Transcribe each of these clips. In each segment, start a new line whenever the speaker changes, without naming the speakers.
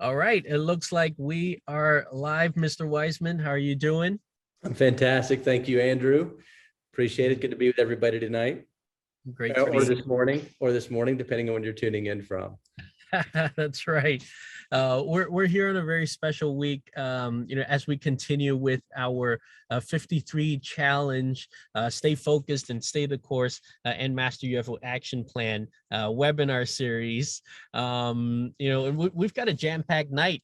All right. It looks like we are live. Mr. Weissman, how are you doing?
I'm fantastic. Thank you, Andrew. Appreciate it. Good to be with everybody tonight.
Great to
Or
be
this morning, depending on when you're tuning in from.
That's right. We're here on a very special week. As we continue with our 53 challenge, stay focused and stay the course, and master UFO action plan webinar series. We've got a jam-packed night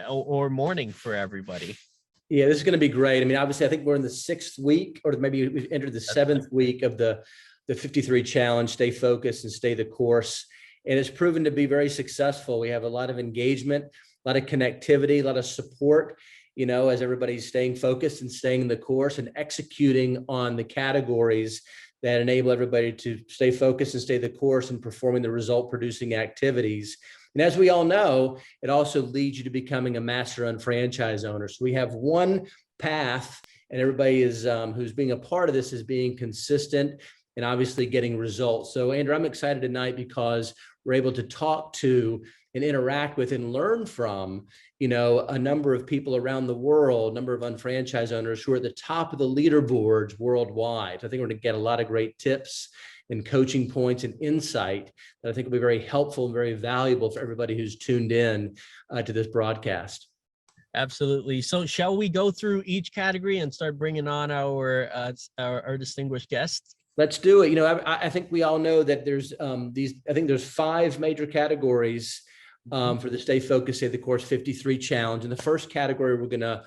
or morning for everybody.
Yeah, this is going to be great. I mean, obviously, I think we're in the 6th week, or maybe we've entered the 7th week of the 53 challenge. Stay focused and stay the course. And it's proven to be very successful. We have a lot of engagement, a lot of connectivity, a lot of support, as everybody's staying focused and staying the course and executing on the categories that enable everybody to stay focused and stay the course and performing the result producing activities. And as we all know, it also leads you to becoming a master owned franchise owner. So we have one path, and everybody is who's being a part of this is being consistent and obviously getting results. So Andrew, I'm excited tonight because we're able to talk to and interact with and learn from, a number of people around the world, a number of unfranchised owners who are at the top of the leaderboards worldwide. So I think we're going to get a lot of great tips and coaching points and insight that I think will be very helpful and very valuable for everybody who's tuned in to this broadcast.
Absolutely. So shall we go through each category and start bringing on our distinguished guests?
Let's do it. I think we all know that there's there's 5 major categories for the Stay Focused, Stay the Course 53 challenge. And the first category we're going to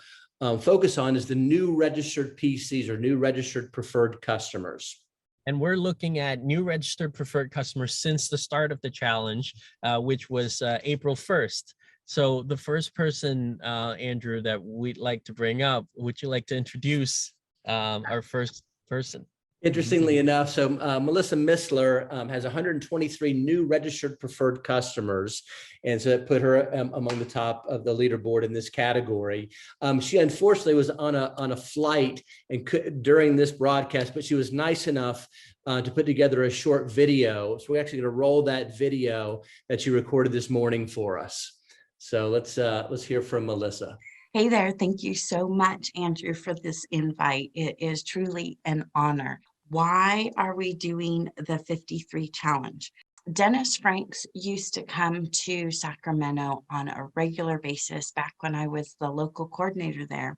focus on is the new registered PCs, or new registered preferred customers.
And we're looking at new registered preferred customers since the start of the challenge, which was April 1st. So the first person, Andrew, that we'd like to bring up, would you like to introduce our first person?
Interestingly enough, so Melissa Missler has 123 new registered preferred customers, and so it put her among the top of the leaderboard in this category. She unfortunately was on a flight and during this broadcast, but she was nice enough to put together a short video. So we're actually going to roll that video that she recorded this morning for us. So let's hear from Melissa.
Hey there. Thank you so much, Andrew, for this invite. It is truly an honor. Why are we doing the 53 challenge? Dennis Franks used to come to Sacramento on a regular basis back when I was the local coordinator there.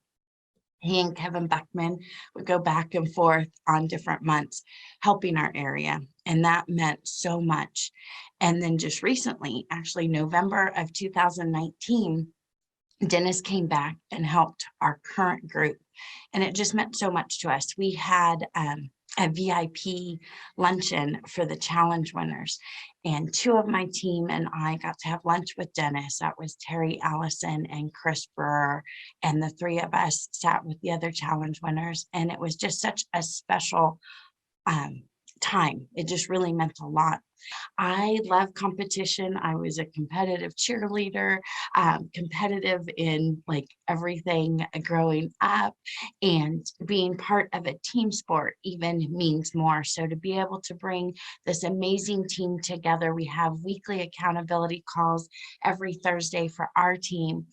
He and Kevin Beckman would go back and forth on different months helping our area, and that meant so much. And then just recently, actually November of 2019, Dennis came back and helped our current group, and it just meant so much to us. We had a VIP luncheon for the challenge winners, and 2 of my team and I got to have lunch with Dennis. That was Terry Allison and Chris Brewer, and the 3 of us sat with the other challenge winners, and it was just such a special time. It just really meant a lot. I love competition. I was a competitive cheerleader, competitive in like everything growing up, and being part of a team sport even means more. So to be able to bring this amazing team together, we have weekly accountability calls every Thursday for our team,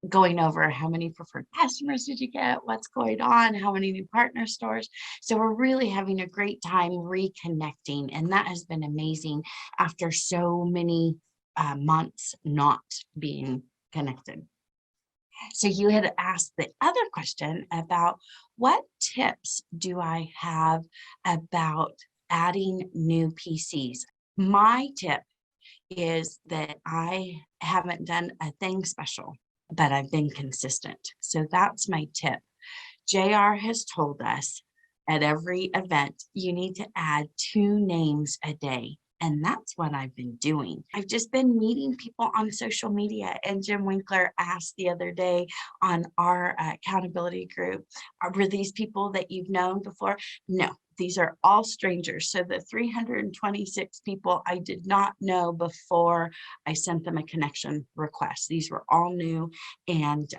going over how many preferred customers did you get, what's going on, how many new partner stores. So we're really having a great time reconnecting, and that has been amazing after so many months not being connected. So you had asked the other question about what tips do I have about adding new PCs. My tip is that I haven't done a thing special, but I've been consistent. So that's my tip. JR has told us at every event, you need to add 2 names a day. And that's what I've been doing. I've just been meeting people on social media. And Jim Winkler asked the other day on our accountability group, were these people that you've known before? No, these are all strangers. So the 326 people I did not know before I sent them a connection request. These were all new, and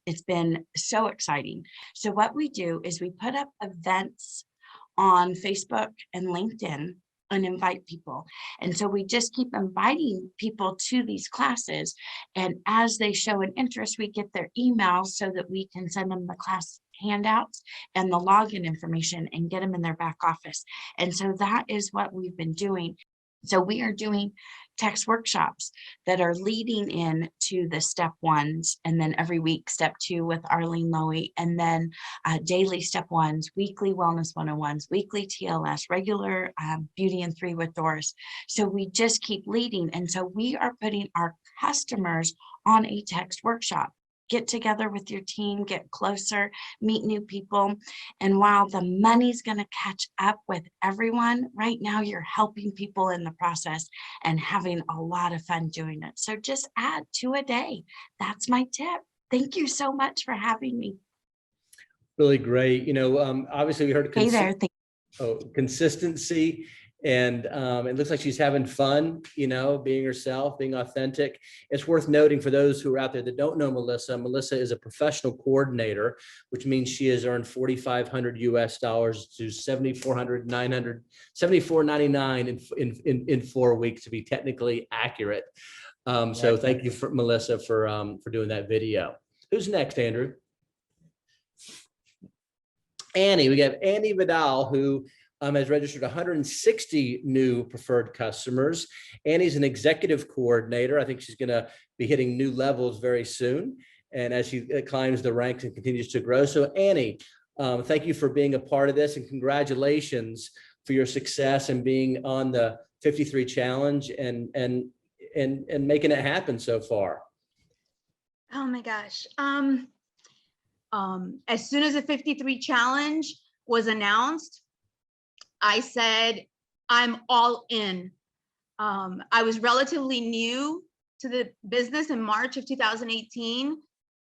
it's been so exciting. So what we do is we put up events on Facebook and LinkedIn, and invite people. And so we just keep inviting people to these classes. And as they show an interest, we get their emails so that we can send them the class handouts and the login information and get them in their back office. And so that is what we've been doing. So we are doing text workshops that are leading in to the step ones, and then every week step 2 with Arlene Lowy, and then daily step 1s, weekly wellness 101s, weekly TLS, regular beauty and 3 with Doris. So we just keep leading. And so we are putting our customers on a text workshop. Get together with your team, get closer, meet new people. And while the money's going to catch up with everyone, right now you're helping people in the process and having a lot of fun doing it. So just add 2 a day. That's my tip. Thank you so much for having me.
Really great. Obviously we heard
Hey there.
consistency, and it looks like she's having fun, being herself, being authentic. It's worth noting for those who are out there that don't know Melissa, Melissa is a professional coordinator, which means she has earned $4,500 US to $74.99 in 4 weeks, to be technically accurate. So thank you, Melissa, for doing that video. Who's next, Andrew? Annie. We have Annie Vidal, who has registered 160 new preferred customers. Annie's an executive coordinator. I think she's going to be hitting new levels very soon, and as she climbs the ranks and continues to grow. So Annie, thank you for being a part of this, and congratulations for your success and being on the 53 challenge and making it happen so far.
Oh my gosh. As soon as the 53 challenge was announced, I said, I'm all in. I was relatively new to the business in March of 2018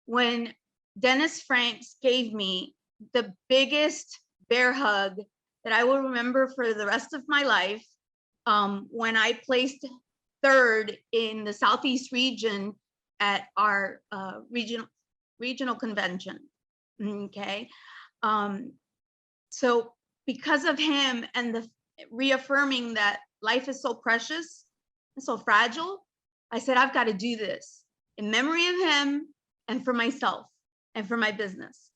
when Dennis Franks gave me the biggest bear hug that I will remember for the rest of my life, when I placed 3rd in the Southeast region at our regional convention. Okay. So because of him and the reaffirming that life is so precious and so fragile, I said, I've got to do this in memory of him and for myself and for my business.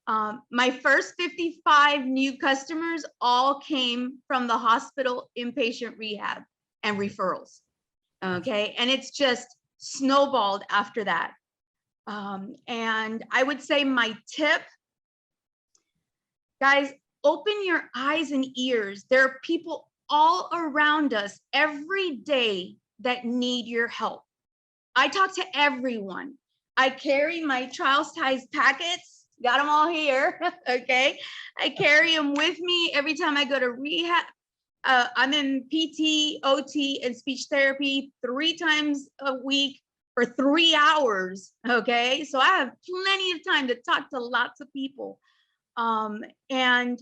My first 55 new customers all came from the hospital inpatient rehab and referrals. Okay. And it's just snowballed after that. And I would say my tip, guys, open your eyes and ears. There are people all around us every day that need your help. I talk to everyone. I carry my trial size packets, got them all here, okay? I carry them with me every time I go to rehab. I'm in PT, OT, and speech therapy 3 times a week for 3 hours, okay? So I have plenty of time to talk to lots of people. And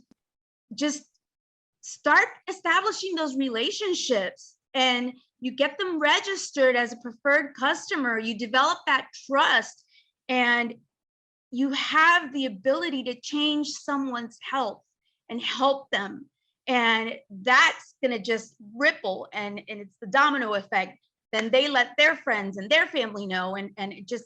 just start establishing those relationships, and you get them registered as a preferred customer. You develop that trust, and you have the ability to change someone's health and help them. And that's going to just ripple, and it's the domino effect. Then they let their friends and their family know, and it just,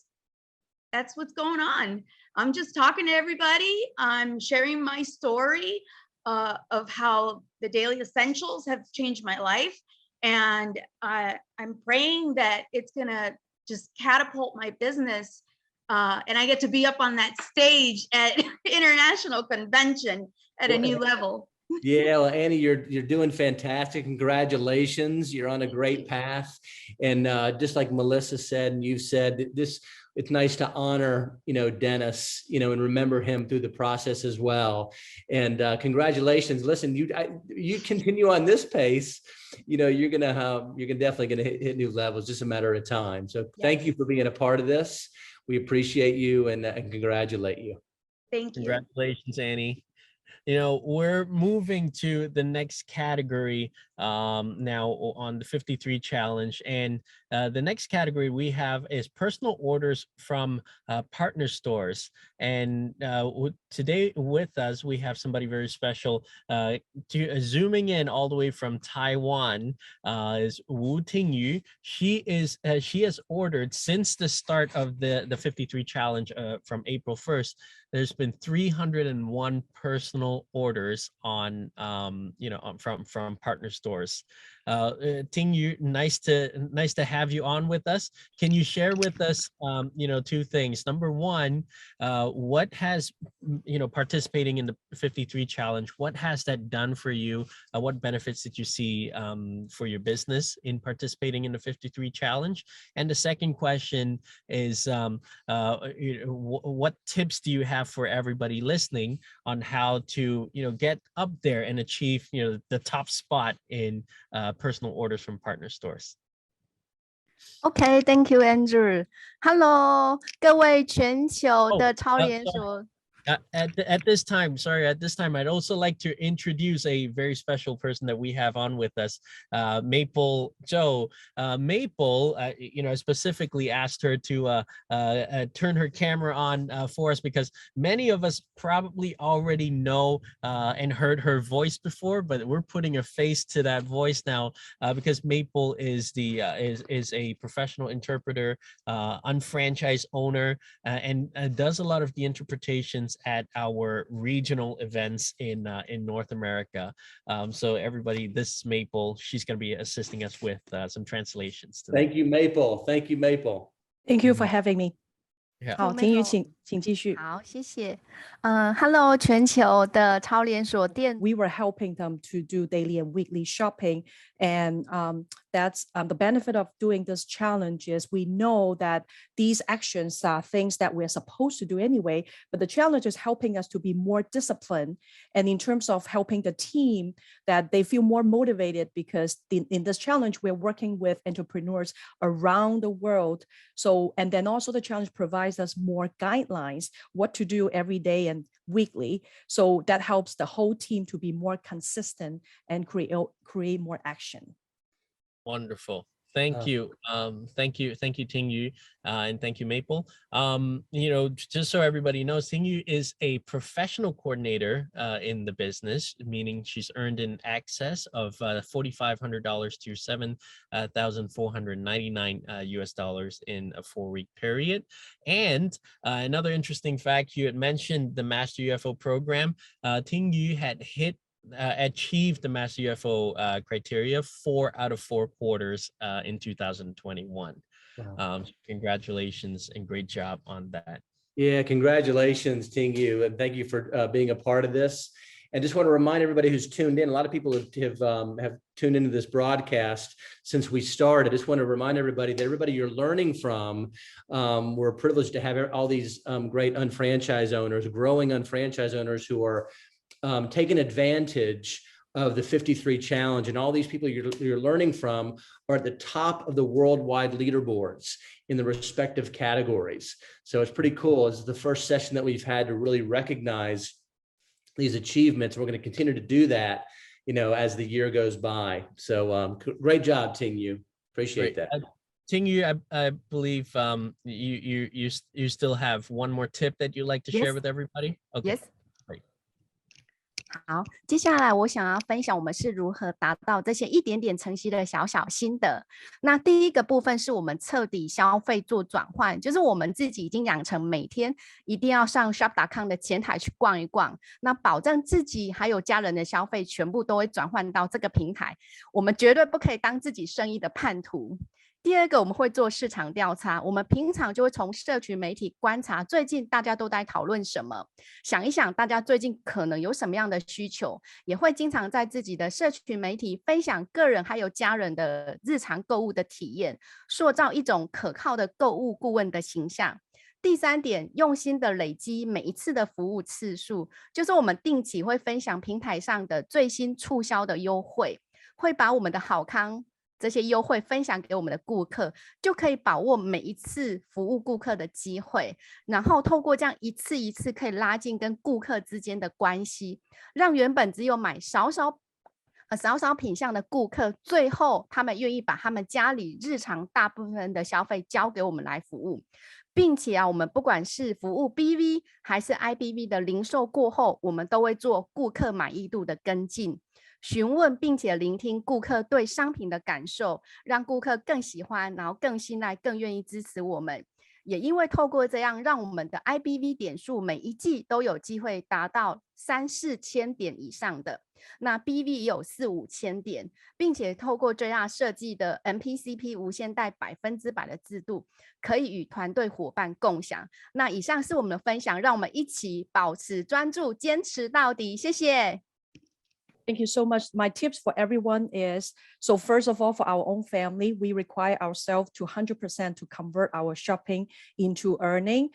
that's what's going on. I'm just talking to everybody. I'm sharing my story of how the daily essentials have changed my life. And I'm praying that it's gonna just catapult my business. And I get to be up on that stage at international convention at a new level.
Yeah, well, Annie, you're doing fantastic. Congratulations. You're on a great path. And just like Melissa said, and you've said, it's nice to honor, Dennis, and remember him through the process as well. And congratulations. Listen, you continue on this pace, you're definitely gonna hit new levels, just a matter of time. So Thank you for being a part of this. We appreciate you and congratulate you.
Thank you.
Congratulations, Annie. We're moving to the next category now on the 53 challenge. And the next category we have is personal orders from partner stores. And today with us, we have somebody very special zooming in all the way from Taiwan is Wu Tingyu. She has ordered since the start of the 53 challenge from April 1st. There's been 301 personal orders on from partner stores. Ting Yu, nice to have you on with us. Can you share with us two things? Number one, what has participating in the 53 challenge, what has that done for you? What benefits did you see for your business in participating in the 53 challenge? And the second question is what tips do you have for everybody listening on how to get up there and achieve the top spot in personal orders from partner stores?
Okay, thank you, Andrew. Hello, 各位全球的超连锁。
At this time, I'd also like to introduce a very special person that we have on with us, Maple Zhou. Maple, I specifically asked her to turn her camera on for us because many of us probably already know and heard her voice before, but we're putting a face to that voice now because Maple is a professional interpreter, unfranchised owner, and does a lot of the interpretations at our regional events in North America. So everybody, this is Maple. She's going to be assisting us with some translations today.
Thank you, Maple. Thank you, Maple.
Thank you for having me.
好，
婷宇，请继续。
好，谢谢。Hello， 全球的超连锁店。
We were helping them to do daily and weekly shopping, and that's the benefit of doing this challenge is we know that these actions are things that we're supposed to do anyway, but the challenge is helping us to be more disciplined, and in terms of helping the team that they feel more motivated because in this challenge we're working with entrepreneurs around the world. So, and then also the challenge provides us more guidelines what to do every day and weekly, so that helps the whole team to be more consistent and create more action.
Wonderful. Thank you. Thank you, Ting Yu, and thank you, Maple. Just so everybody knows, Ting Yu is a professional coordinator in the business, meaning she's earned in excess of $4,500 to $7,499 US dollars in a 4-week period. And another interesting fact, you had mentioned the Master UFO program. Ting Yu had achieved the Master UFO criteria 4 out of 4 quarters in 2021. Wow. Congratulations and great job on that.
Yeah, congratulations, Ting Yu, and thank you for being a part of this. And just want to remind everybody who's tuned in. A lot of people have tuned into this broadcast since we started. I just want to remind everybody that everybody you're learning from, we're privileged to have all these great unfranchised owners, growing unfranchised owners who are taking advantage of the 53 challenge, and all these people you're learning from are at the top of the worldwide leaderboards in the respective categories. So it's pretty cool. This is the first session that we've had to really recognize these achievements. We're going to continue to do that, as the year goes by. So great job, Ting Yu. Appreciate that.
Ting Yu, I believe you still have one more tip that you'd like to share with everybody. Okay.
Yes. 好，接下来我想要分享我们是如何达到这些一点点成绩的小心得。那第一个部分是我们彻底消费做转换，就是我们自己已经养成每天一定要上 shop.com 的前台去逛一逛，那保证自己还有家人的消费全部都会转换到这个平台。我们绝对不可以当自己生意的叛徒。第二个，我们会做市场调查，我们平常就会从社群媒体观察最近大家都在讨论什么，想一想大家最近可能有什么样的需求，也会经常在自己的社群媒体分享个人还有家人的日常购物的体验，塑造一种可靠的购物顾问的形象。第三点，用心的累积每一次的服务次数，就是我们定期会分享平台上的最新促销的优惠，会把我们的好康这些优惠分享给我们的顾客，就可以把握每一次服务顾客的机会，然后透过这样一次一次可以拉近跟顾客之间的关系，让原本只有买少少品项的顾客，最后他们愿意把他们家里日常大部分的消费交给我们来服务，并且我们不管是服务 BV 还是 IBV 的零售过后，我们都会做顾客满意度的跟进。询问并且聆听顾客对商品的感受，让顾客更喜欢，然后更信赖，更愿意支持我们。也因为透过这样，让我们的 IBV 点数每一季都有机会达到3-4千点以上的，那 BV 也有4-5千点，并且透过这样设计的 MPCP 无限贷100%的制度，可以与团队伙伴共享。那以上是我们的分享，让我们一起保持专注，坚持到底。谢谢。
Thank you so much. My tips for everyone is, so first of all, for our own family, we require ourselves to 100% to convert our shopping into earning.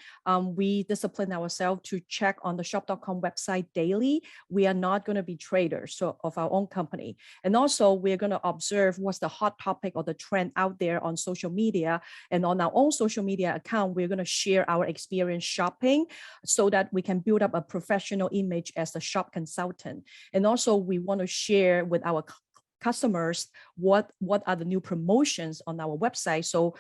We discipline ourselves to check on the shop.com website daily. We are not going to be traders of our own company. And also we're going to observe what's the hot topic or the trend out there on social media. And on our own social media account, we're going to share our experience shopping so that we can build up a professional image as a shop consultant. And also we want to share with our customers what are the new promotions on our website. So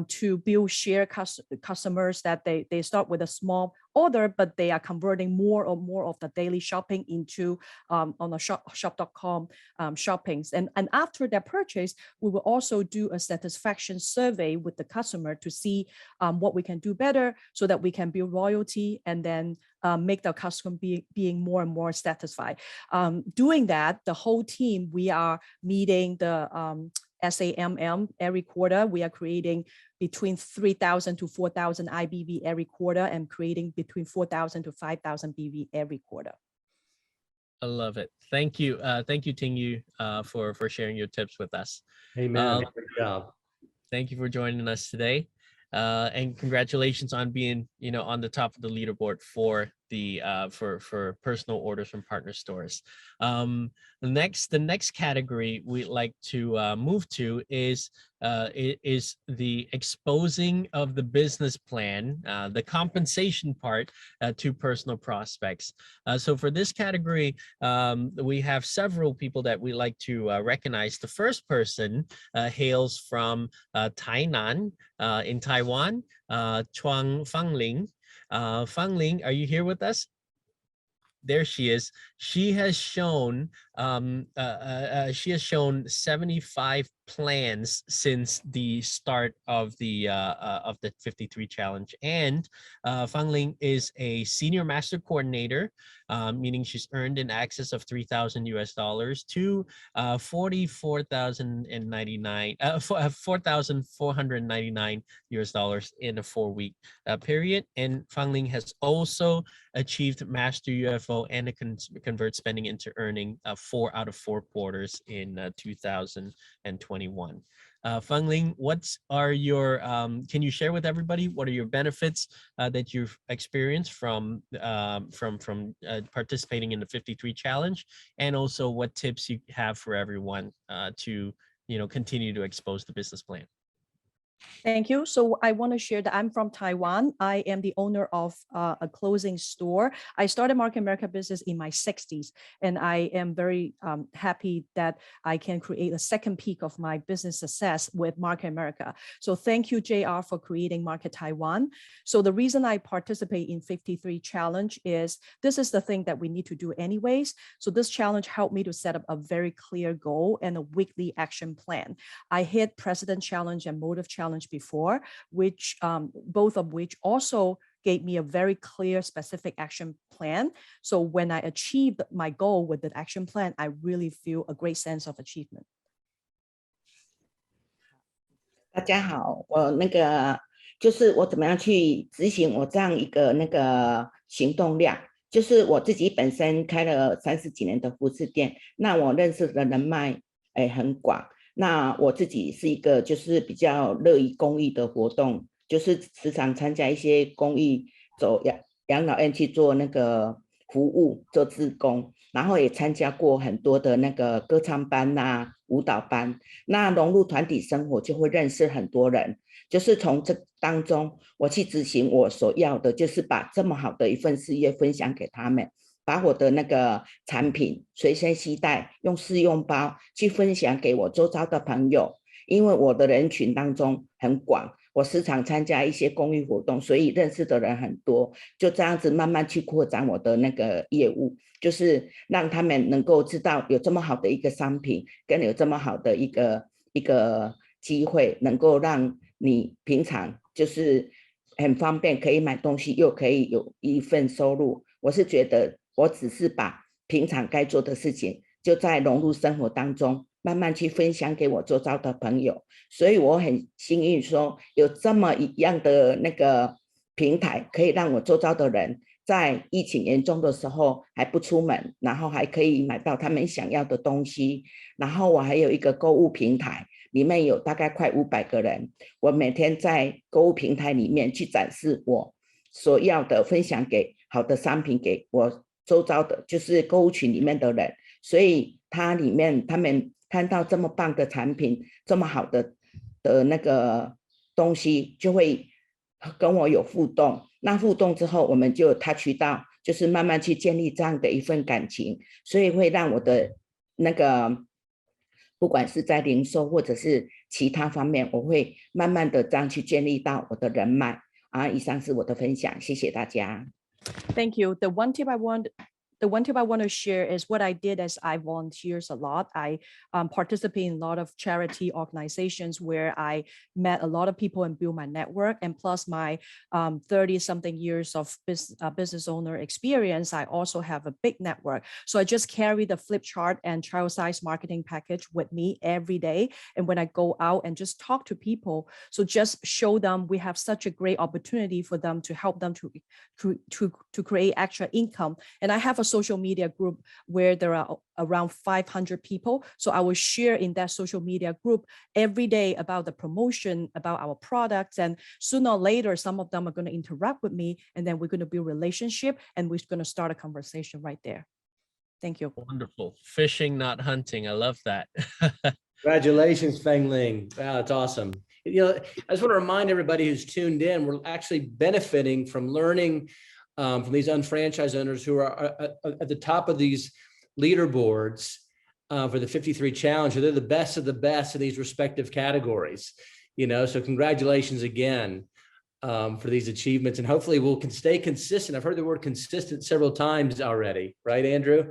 to build share customers that they start with a small order, but they are converting more and more of the daily shopping into on the shop.com shoppings. And after their purchase, we will also do a satisfaction survey with the customer to see what we can do better so that we can build loyalty and then make the customer being more and more satisfied. Doing that, the whole team, we are meeting the SAMM every quarter. We are creating between 3,000 to 4,000 IBV every quarter and creating between 4,000 to 5,000 BV every quarter.
I love it. Thank you. Thank you, Ting Yu, for sharing your tips with us.
Amen. Great job.
Thank you for joining us today. And congratulations on being, on the top of the leaderboard for the for personal orders from partner stores. The next category we'd like to move to is the exposing of the business plan, the compensation part to personal prospects. So for this category, we have several people that we like to recognize. The first person hails from Tainan in Taiwan, Chuang Fangling. Fangling, are you here with us? There she is. She has shown 75 plans since the start of the 53 challenge. And Fangling is a senior master coordinator, meaning she's earned in excess of $3,000 to $4,499 in a 4-week period. And Fangling has also achieved master UFO and convert spending into earning 4 out of 4 quarters in 2021. Fangling, can you share with everybody what are your benefits that you've experienced from participating in the 53 challenge, and also what tips you have for everyone to continue to expose the business plan?
Thank you. So I want to share that I'm from Taiwan. I am the owner of a clothing store. I started Market America business in my 60s, and I am very happy that I can create a second peak of my business success with Market America. So thank you, JR, for creating Market Taiwan. So the reason I participate in 53 challenge is this is the thing that we need to do anyways. So this challenge helped me to set up a very clear goal and a weekly action plan. I hit President Challenge and Motive Challenge before, which both of which also gave me a very clear, specific action plan. So when I achieved my goal with the action plan, I really feel a great sense of achievement.
大家好，我就是我怎么样去执行我这样一个行动量，就是我自己本身开了30几年的服饰店，那我认识的人脉很广。那我自己是一个就是比较乐于公益的活动，就是时常参加一些公益，走养老院去做服务做志工，然后也参加过很多的那个歌唱班啊、舞蹈班。那融入团体生活就会认识很多人，就是从这当中我去执行我所要的，就是把这么好的一份事业分享给他们，把我的那个产品随身携带，用试用包去分享给我周遭的朋友。因为我的人群当中很广，我时常参加一些公益活动，所以认识的人很多，就这样子慢慢去扩展我的那个业务，就是让他们能够知道有这么好的一个商品，跟有这么好的一个机会，能够让你平常就是很方便，可以买东西，又可以有一份收入。我是觉得我只是把平常该做的事情，就在融入生活当中，慢慢去分享给我周遭的朋友。所以我很幸运说有这么一样的那个平台，可以让我周遭的人在疫情严重的时候还不出门，然后还可以买到他们想要的东西。然后我还有一个购物平台，里面有大概快500个人，我每天在购物平台里面去展示我所要的，分享给好的商品给我周遭的，就是购物群里面的人。所以它里面他们看到这么棒的产品，这么好的那个东西，就会跟我有互动。那互动之后，我们就touch到，就是慢慢去建立这样的一份感情，所以会让我的那个不管是在零售或者是其他方面，我会慢慢的这样去建立到我的人脉啊。以上是我的分享，谢谢大家。
Thank you. The one tip I want to share is what I did as I volunteers a lot. I participate in a lot of charity organizations where I met a lot of people and built my network. And plus my 30-something years of business owner experience, I also have a big network. So I just carry the flip chart and child size marketing package with me every day. And when I go out and just talk to people, so just show them we have such a great opportunity for them to help them to create extra income. And I have a social media group where there are around 500 people. So I will share in that social media group every day about the promotion, about our products. And sooner or later, some of them are going to interact with me, and then we're going to build a relationship, and we're going to start a conversation right there. Thank you.
Wonderful. Fishing, not hunting. I love that.
Congratulations, Feng Ling. Wow, that's awesome. You know, I just want to remind everybody who's tuned in, we're actually benefiting from learning from these unfranchised owners who are at the top of these leaderboards for the 53 challenge. They're the best of the best in these respective categories, you know, so congratulations again for these achievements, and hopefully we'll stay consistent. I've heard the word consistent several times already, right, Andrew?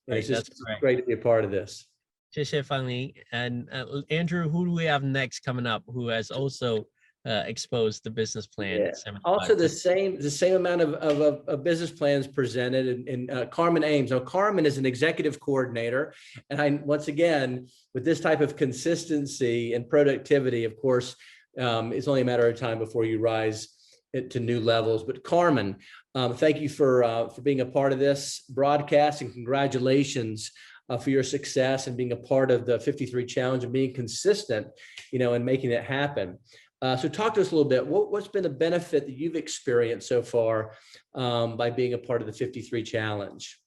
Right,
it's just
that's right.
great to be a part of this.
谢谢方玲. And Andrew, who do we have next coming up who has also exposed the business plan?
Yeah. Also the same amount of business plans presented, and Carmen Ames. Now Carmen is an executive coordinator, and once again, with this type of consistency and productivity, of course, it's only a matter of time before you rise to new levels. But Carmen, thank you for being a part of this broadcast, and congratulations for your success and being a part of the 53 challenge and being consistent, you know, and making it happen. So talk to us a little bit. What's been the benefit that you've experienced so far by being a part of the 53 challenge?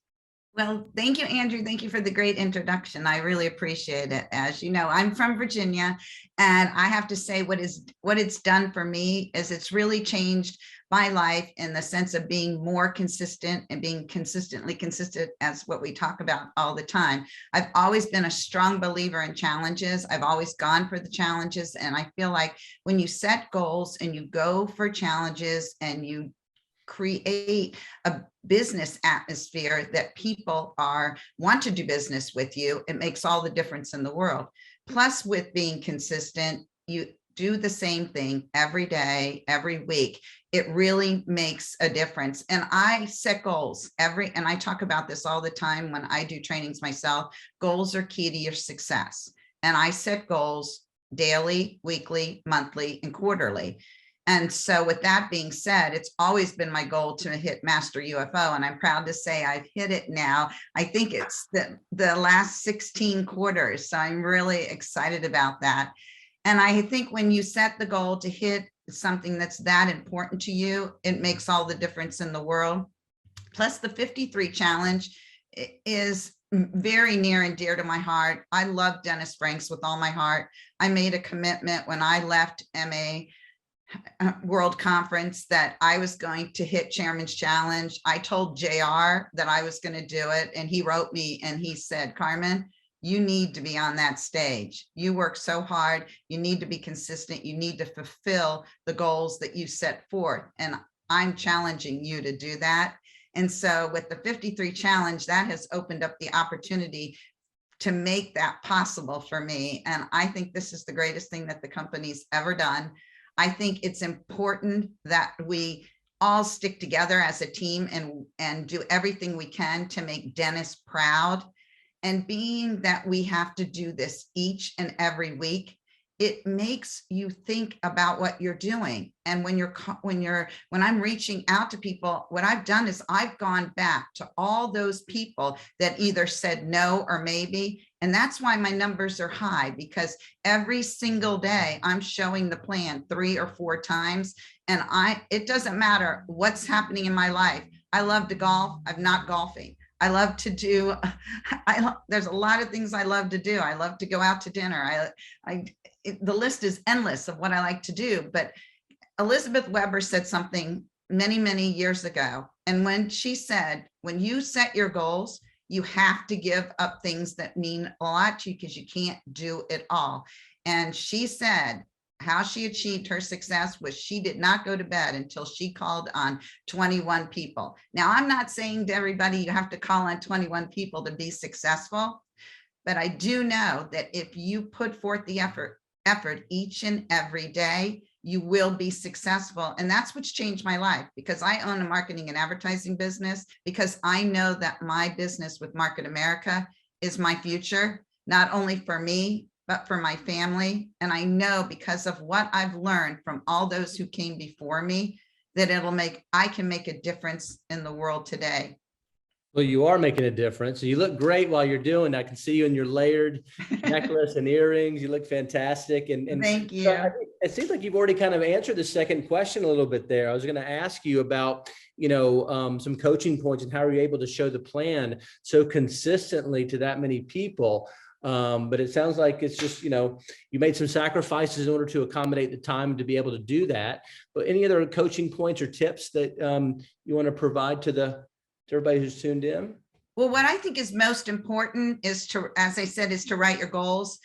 Well, thank you, Andrew. Thank you for the great introduction. I really appreciate it. As you know, I'm from Virginia, and I have to say what it's done for me is it's really changed my life in the sense of being more consistent and being consistently consistent, as what we talk about all the time. I've always been a strong believer in challenges. I've always gone for the challenges. And I feel like when you set goals and you go for challenges and you create a business atmosphere that people want to do business with you, it makes all the difference in the world. Plus, with being consistent, you do the same thing every day, every week. It really makes a difference. And I set goals and I talk about this all the time when I do trainings myself. Goals are key to your success. And I set goals daily, weekly, monthly, and quarterly. And so with that being said, it's always been my goal to hit Master UFO, and I'm proud to say I've hit it now. I think it's the last 16 quarters. So I'm really excited about that. And I think when you set the goal to hit something that's that important to you, it makes all the difference in the world. plus the 53 challenge is very near and dear to my heart. I love Dennis Franks with all my heart. I made a commitment when I left MA World Conference that I was going to hit Chairman's Challenge. I told JR that I was going to do it, and he wrote me and he said, Carmen, you need to be on that stage. You work so hard. You need to be consistent. You need to fulfill the goals that you set forth. And I'm challenging you to do that. And so with the 53 challenge, that has opened up the opportunity to make that possible for me. And I think this is the greatest thing that the company's ever done. I think it's important that we all stick together as a team and do everything we can to make Dennis proud. And being that we have to do this each and every week, it makes you think about what you're doing. And when I'm reaching out to people, what I've done is I've gone back to all those people that either said no or maybe. And that's why my numbers are high, because every single day I'm showing the plan 3 or 4 times. And it doesn't matter what's happening in my life. I love to golf. I'm not golfing. I love to do, there's a lot of things I love to do. I love to go out to dinner. The list is endless of what I like to do. But Elizabeth Weber said something many, many years ago. And when she said, when you set your goals, you have to give up things that mean a lot to you because you can't do it all. And she said, how she achieved her success was she did not go to bed until she called on 21 people. Now, I'm not saying to everybody you have to call on 21 people to be successful, but I do know that if you put forth the effort each and every day, you will be successful. And that's what's changed my life, because I own a marketing and advertising business, because I know that my business with Market America is my future, not only for me, but for my family. And I know because of what I've learned from all those who came before me, that I can make a difference in the world today.
Well, you are making a difference. You look great while you're doing. I can see you in your layered necklace and earrings. You look fantastic. And
thank you.
So it seems like you've already kind of answered the second question a little bit there. I was going to ask you about, some coaching points and how are you able to show the plan so consistently to that many people? But it sounds like it's just, you made some sacrifices in order to accommodate the time to be able to do that. But any other coaching points or tips that you want to provide to everybody who's tuned in?
Well, what I think is most important is as I said, is to write your goals,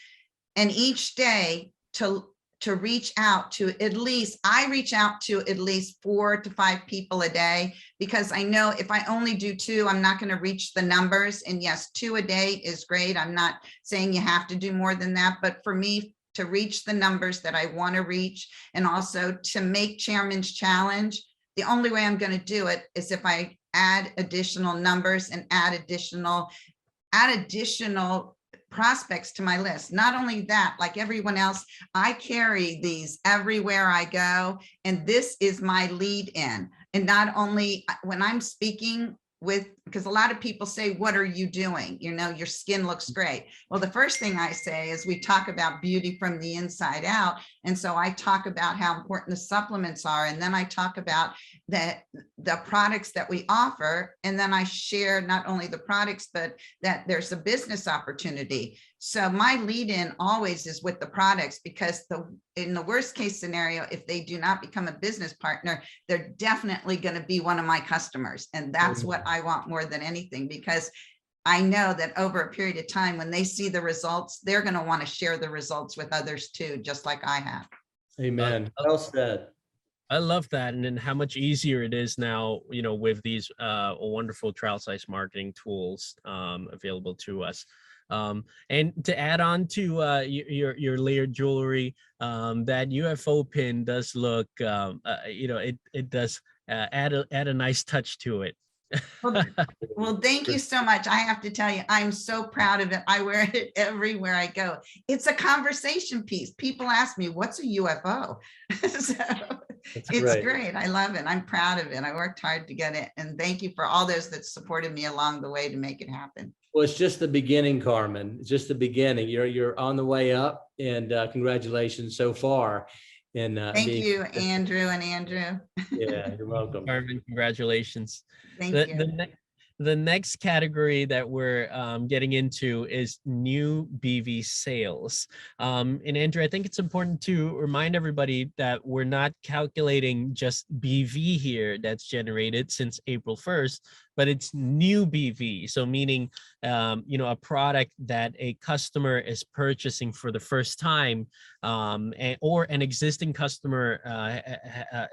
and each day to reach out to I reach out to at least 4 to 5 people a day, because I know if I only do 2, I'm not going to reach the numbers. And yes, 2 a day is great. I'm not saying you have to do more than that, but for me to reach the numbers that I want to reach, and also to make Chairman's Challenge, the only way I'm going to do it is if I add additional numbers and add additional prospects to my list. Not only that, like everyone else, I carry these everywhere I go, and this is my lead in. And not only when I'm speaking because a lot of people say, what are you doing? Your skin looks great. Well, the first thing I say is we talk about beauty from the inside out. And so I talk about how important the supplements are. And then I talk about the products that we offer. And then I share not only the products, but that there's a business opportunity. So my lead in always is with the products, because in the worst case scenario, if they do not become a business partner, they're definitely going to be one of my customers. And that's what I want more than anything, because I know that over a period of time, when they see the results, they're going to want to share the results with others too, just like I have.
Amen. Well said.
I love that. And then how much easier it is now, with these wonderful trial size marketing tools available to us. And to add on to your layered jewelry, that UFO pin does look, it does add a nice touch to it.
Well, thank you so much. I have to tell you, I'm so proud of it. I wear it everywhere I go. It's a conversation piece. People ask me, what's a UFO? So it's great. I love it. I'm proud of it. I worked hard to get it. And thank you for all those that supported me along the way to make it happen.
Well, it's just the beginning, Carmen. It's just the beginning. You're on the way up, and congratulations so far. and
Thank
being,
you, Andrew and Andrew.
yeah, you're welcome.
Carmen, congratulations.
Thank
The,
you.
the next category that we're getting into is new BV sales. And Andrew, I think it's important to remind everybody that we're not calculating just BV here that's generated since April 1st, but it's new BV. So meaning, a product that a customer is purchasing for the first time, or an existing customer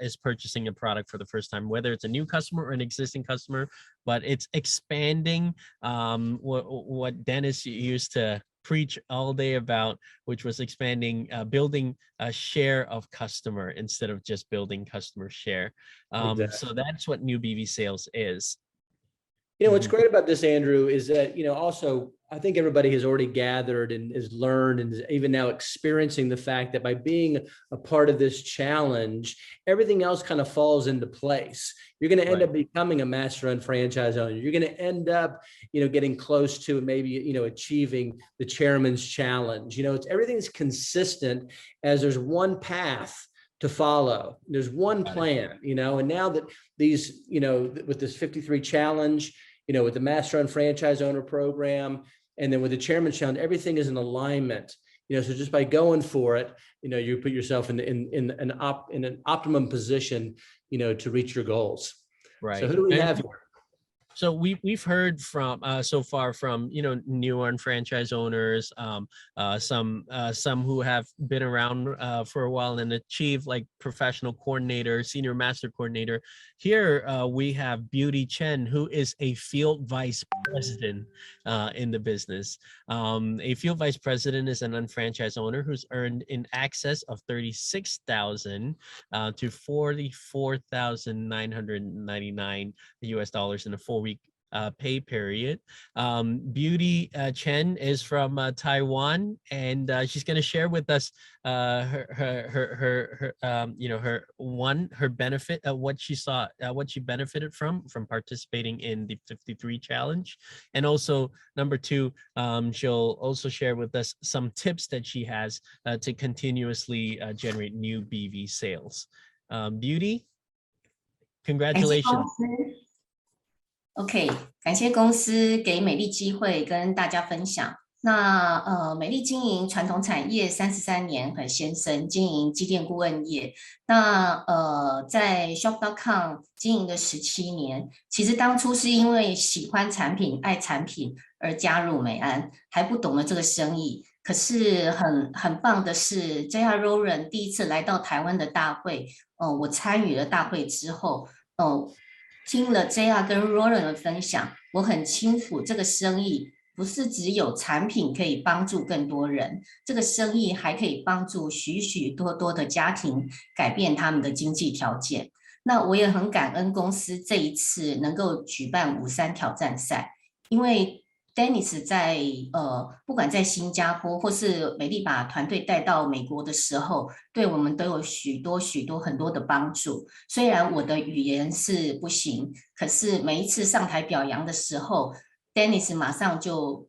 is purchasing a product for the first time, whether it's a new customer or an existing customer, but it's expanding what Dennis used to preach all day about, which was expanding, building a share of customer instead of just building customer share. So that's what new BV sales is.
What's great about this, Andrew, is that, also, I think everybody has already gathered and has learned and is even now experiencing the fact that by being a part of this challenge, everything else kind of falls into place. You're going to end up becoming a master-owned franchise owner. You're going to end up, getting close to maybe, achieving the chairman's challenge. Everything's consistent as there's one path to follow. There's one plan, and now that these, with this 53 challenge, with the master-owned franchise owner program, and then with the chairman's challenge, everything is in alignment. So just by going for it, you put yourself in an optimum position, to reach your goals.
Right.
So who do we have here?
So we've heard from so far from new franchise owners, some who have been around for a while and achieved like professional coordinator, senior master coordinator. Here we have Beauty Chen, who is a field vice president in the business. A field vice president is an unfranchised owner who's earned in excess of $36,000 to $44,999 US in a 4-week pay period. Beauty Chen is from Taiwan, and she's going to share with us her benefit, what she saw, what she benefited from participating in the 53 challenge, and also number 2, she'll also share with us some tips that she has to continuously generate new BV sales. Beauty, congratulations.
OK， 感谢公司给美丽机会跟大家分享。那美丽经营传统产业33年，很先生经营机电顾问业。那在 shop.com 经营的17年，其实当初是因为喜欢产品、爱产品而加入美安，还不懂得这个生意。可是很棒的是 JR Roland 第一次来到台湾的大会，我参与了大会之后，听了 JR 跟 Roland 的分享，我很清楚这个生意不是只有产品可以帮助更多人，这个生意还可以帮助许许多多的家庭改变他们的经济条件。那我也很感恩公司这一次能够举办53挑战赛，因为 Dennis 在不管在新加坡或是美丽把团队带到美国的时候，对我们都有很多的帮助。虽然我的语言是不行，可是每一次上台表扬的时候 ，Dennis 马上就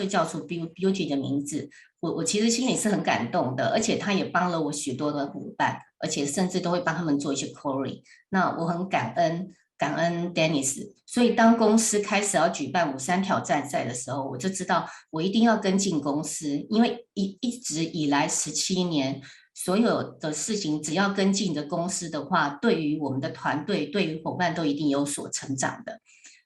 叫出 Beauty 的名字，我其实心里是很感动的，而且他也帮了我许多的伙伴，而且甚至都会帮他们做一些 calling。那我很感恩 Dennis， 所以当公司开始要举办53挑战赛的时候，我就知道我一定要跟进公司，因为一直以来17年，所有的事情只要跟进的公司的话，对于我们的团队、对于伙伴都一定有所成长的。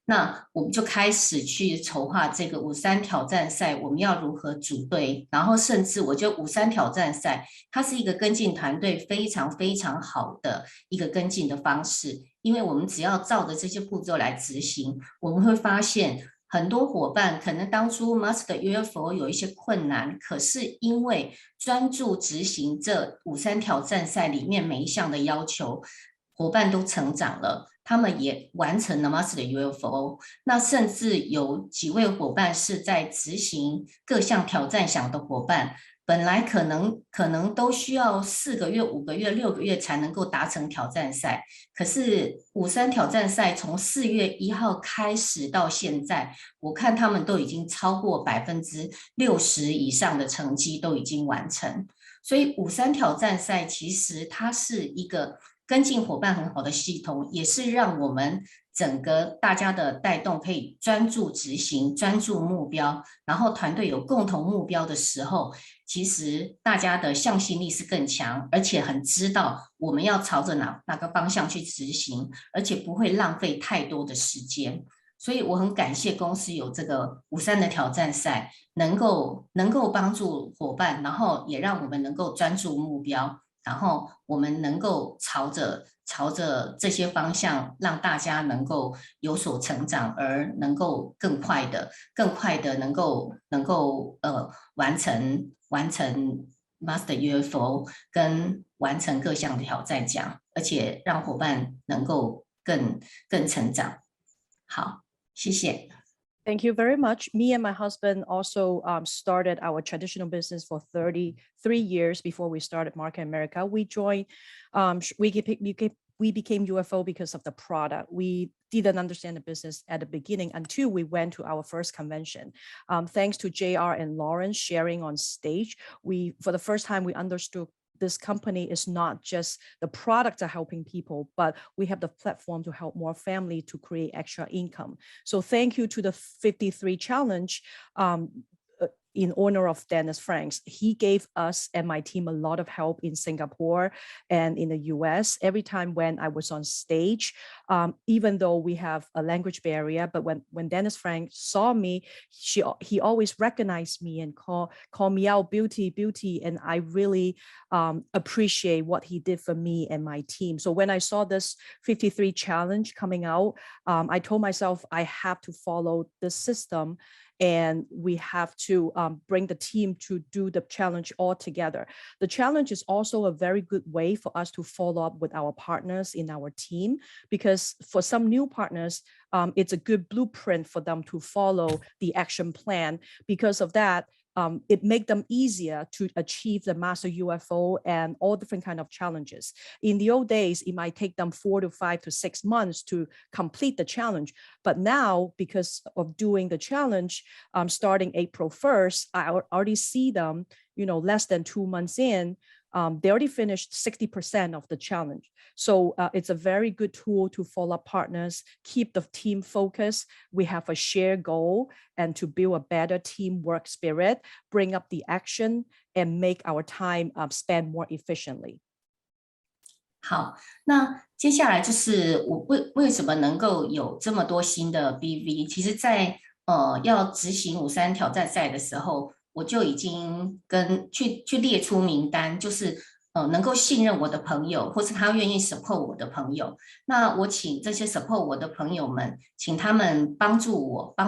那我们就开始去筹划这个53挑战赛，我们要如何组队，然后甚至我觉得53挑战赛，它是一个跟进团队非常非常好的一个跟进的方式，因为我们只要照着这些步骤来执行，我们会发现很多伙伴可能当初 Master UFO 有一些困难，可是因为专注执行这53挑战赛里面每一项的要求，伙伴都成长了。他们也完成了 Master UFO， 那甚至有几位伙伴是在执行各项挑战项的伙伴，本来可能都需要4个月、5个月、6个月才能够达成挑战赛，可是53挑战赛从4月1号开始到现在，我看他们都已经超过60%以上的成绩都已经完成。所以53挑战赛其实它是一个跟进伙伴很好的系统，也是让我们整个大家的带动可以专注执行、专注目标，然后团队有共同目标的时候，其实大家的向心力是更强，而且很知道我们要朝着哪个方向去执行，而且不会浪费太多的时间。所以我很感谢公司有这个53的挑战赛，能够帮助伙伴，然后也让我们能够专注目标，然后我们能够朝着这些方向，让大家能够有所成长，而能够更快的能够完成 Master UFO 跟完成各项的挑战奖，而且让伙伴能够更成长。好，谢谢。
Thank you very much. Me and my husband also started our traditional business for 33 years before we started Market America. We joined, we became UFO because of the product. We didn't understand the business at the beginning until we went to our first convention. Thanks to JR and Lawrence sharing on stage, for the first time, we understood this company is not just the products are helping people, but we have the platform to help more family to create extra income. So thank you to the 53 Challenge in honor of Dennis Franks. He gave us and my team a lot of help in Singapore and in the US. Every time when I was on stage, even though we have a language barrier, but when Dennis Franks saw me, he always recognized me and call me out, beauty. And I really appreciate what he did for me and my team. So when I saw this 53 Challenge coming out, I told myself I have to follow this system, and we have to bring the team to do the challenge all together. The challenge is also a very good way for us to follow up with our partners in our team, because for some new partners, it's a good blueprint for them to follow the action plan. Because of that, it makes them easier to achieve the Master UFO and all different kind of challenges. In the old days, it might take them 4 to 5 to 6 months to complete the challenge. But now, because of doing the challenge, starting April 1st, I already see them, less than 2 months in, they already finished 60% of the challenge. So it's a very good tool to follow up partners, keep the team focused. We have a shared goal, and to build a better teamwork spirit, bring up the action, and make our time spend more efficiently.
好，那接下来就是我为什么能够有这么多新的 BV？ 其实在要执行53挑战赛的时候，我就已经去列出名单，就是能够信任我的朋友，或是他愿意 support 我的朋友。那我请这些 support 我的朋友们，请他们帮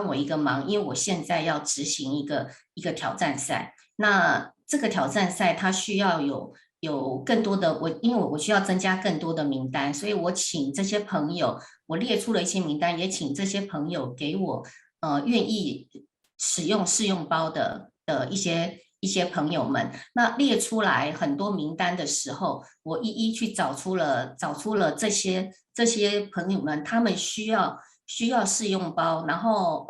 我一个忙，因为我现在要执行一个挑战赛。那这个挑战赛它需要有更多的因为我需要增加更多的名单，所以我请这些朋友，我列出了一些名单，也请这些朋友给我愿意使用试用包的一些朋友们。那列出来很多名单的时候，我一一去找出了这些朋友们，他们需要试用包，然后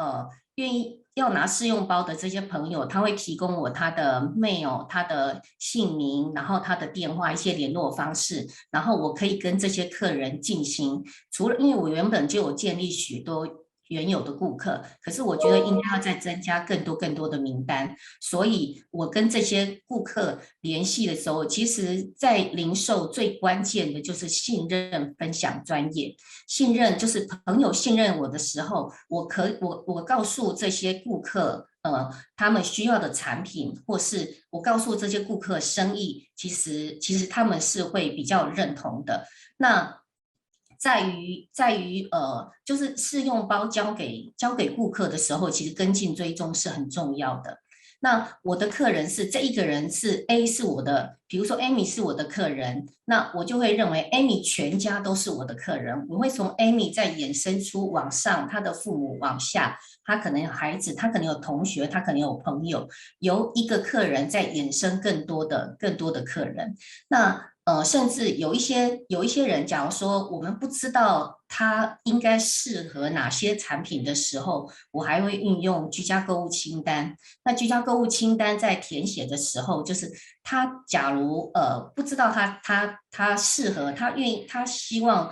愿意要拿试用包的这些朋友，他会提供我他的 mail、他的姓名，然后他的电话、一些联络方式，然后我可以跟这些客人进行。除了因为我原本就有建立许多原有的顾客，可是我觉得应该要再增加更多的名单，所以我跟这些顾客联系的时候，其实在零售最关键的就是信任、分享、专业。信任就是朋友信任我的时候，我告诉这些顾客他们需要的产品，或是我告诉这些顾客生意，其实他们是会比较认同的。那在于就是试用包交给顾客的时候，其实跟进追踪是很重要的。那我的客人是这一个人是 A 是我的，比如说 Amy 是我的客人，那我就会认为 Amy 全家都是我的客人。我会从 Amy 再衍生出往上，他的父母往下，他可能有孩子，他可能有同学，他可能有朋友，由一个客人再衍生更多的客人。那甚至有一些人，假如说我们不知道他应该适合哪些产品的时候，我还会运用居家购物清单。那居家购物清单在填写的时候，就是他假如不知道他适合，他愿意，他希望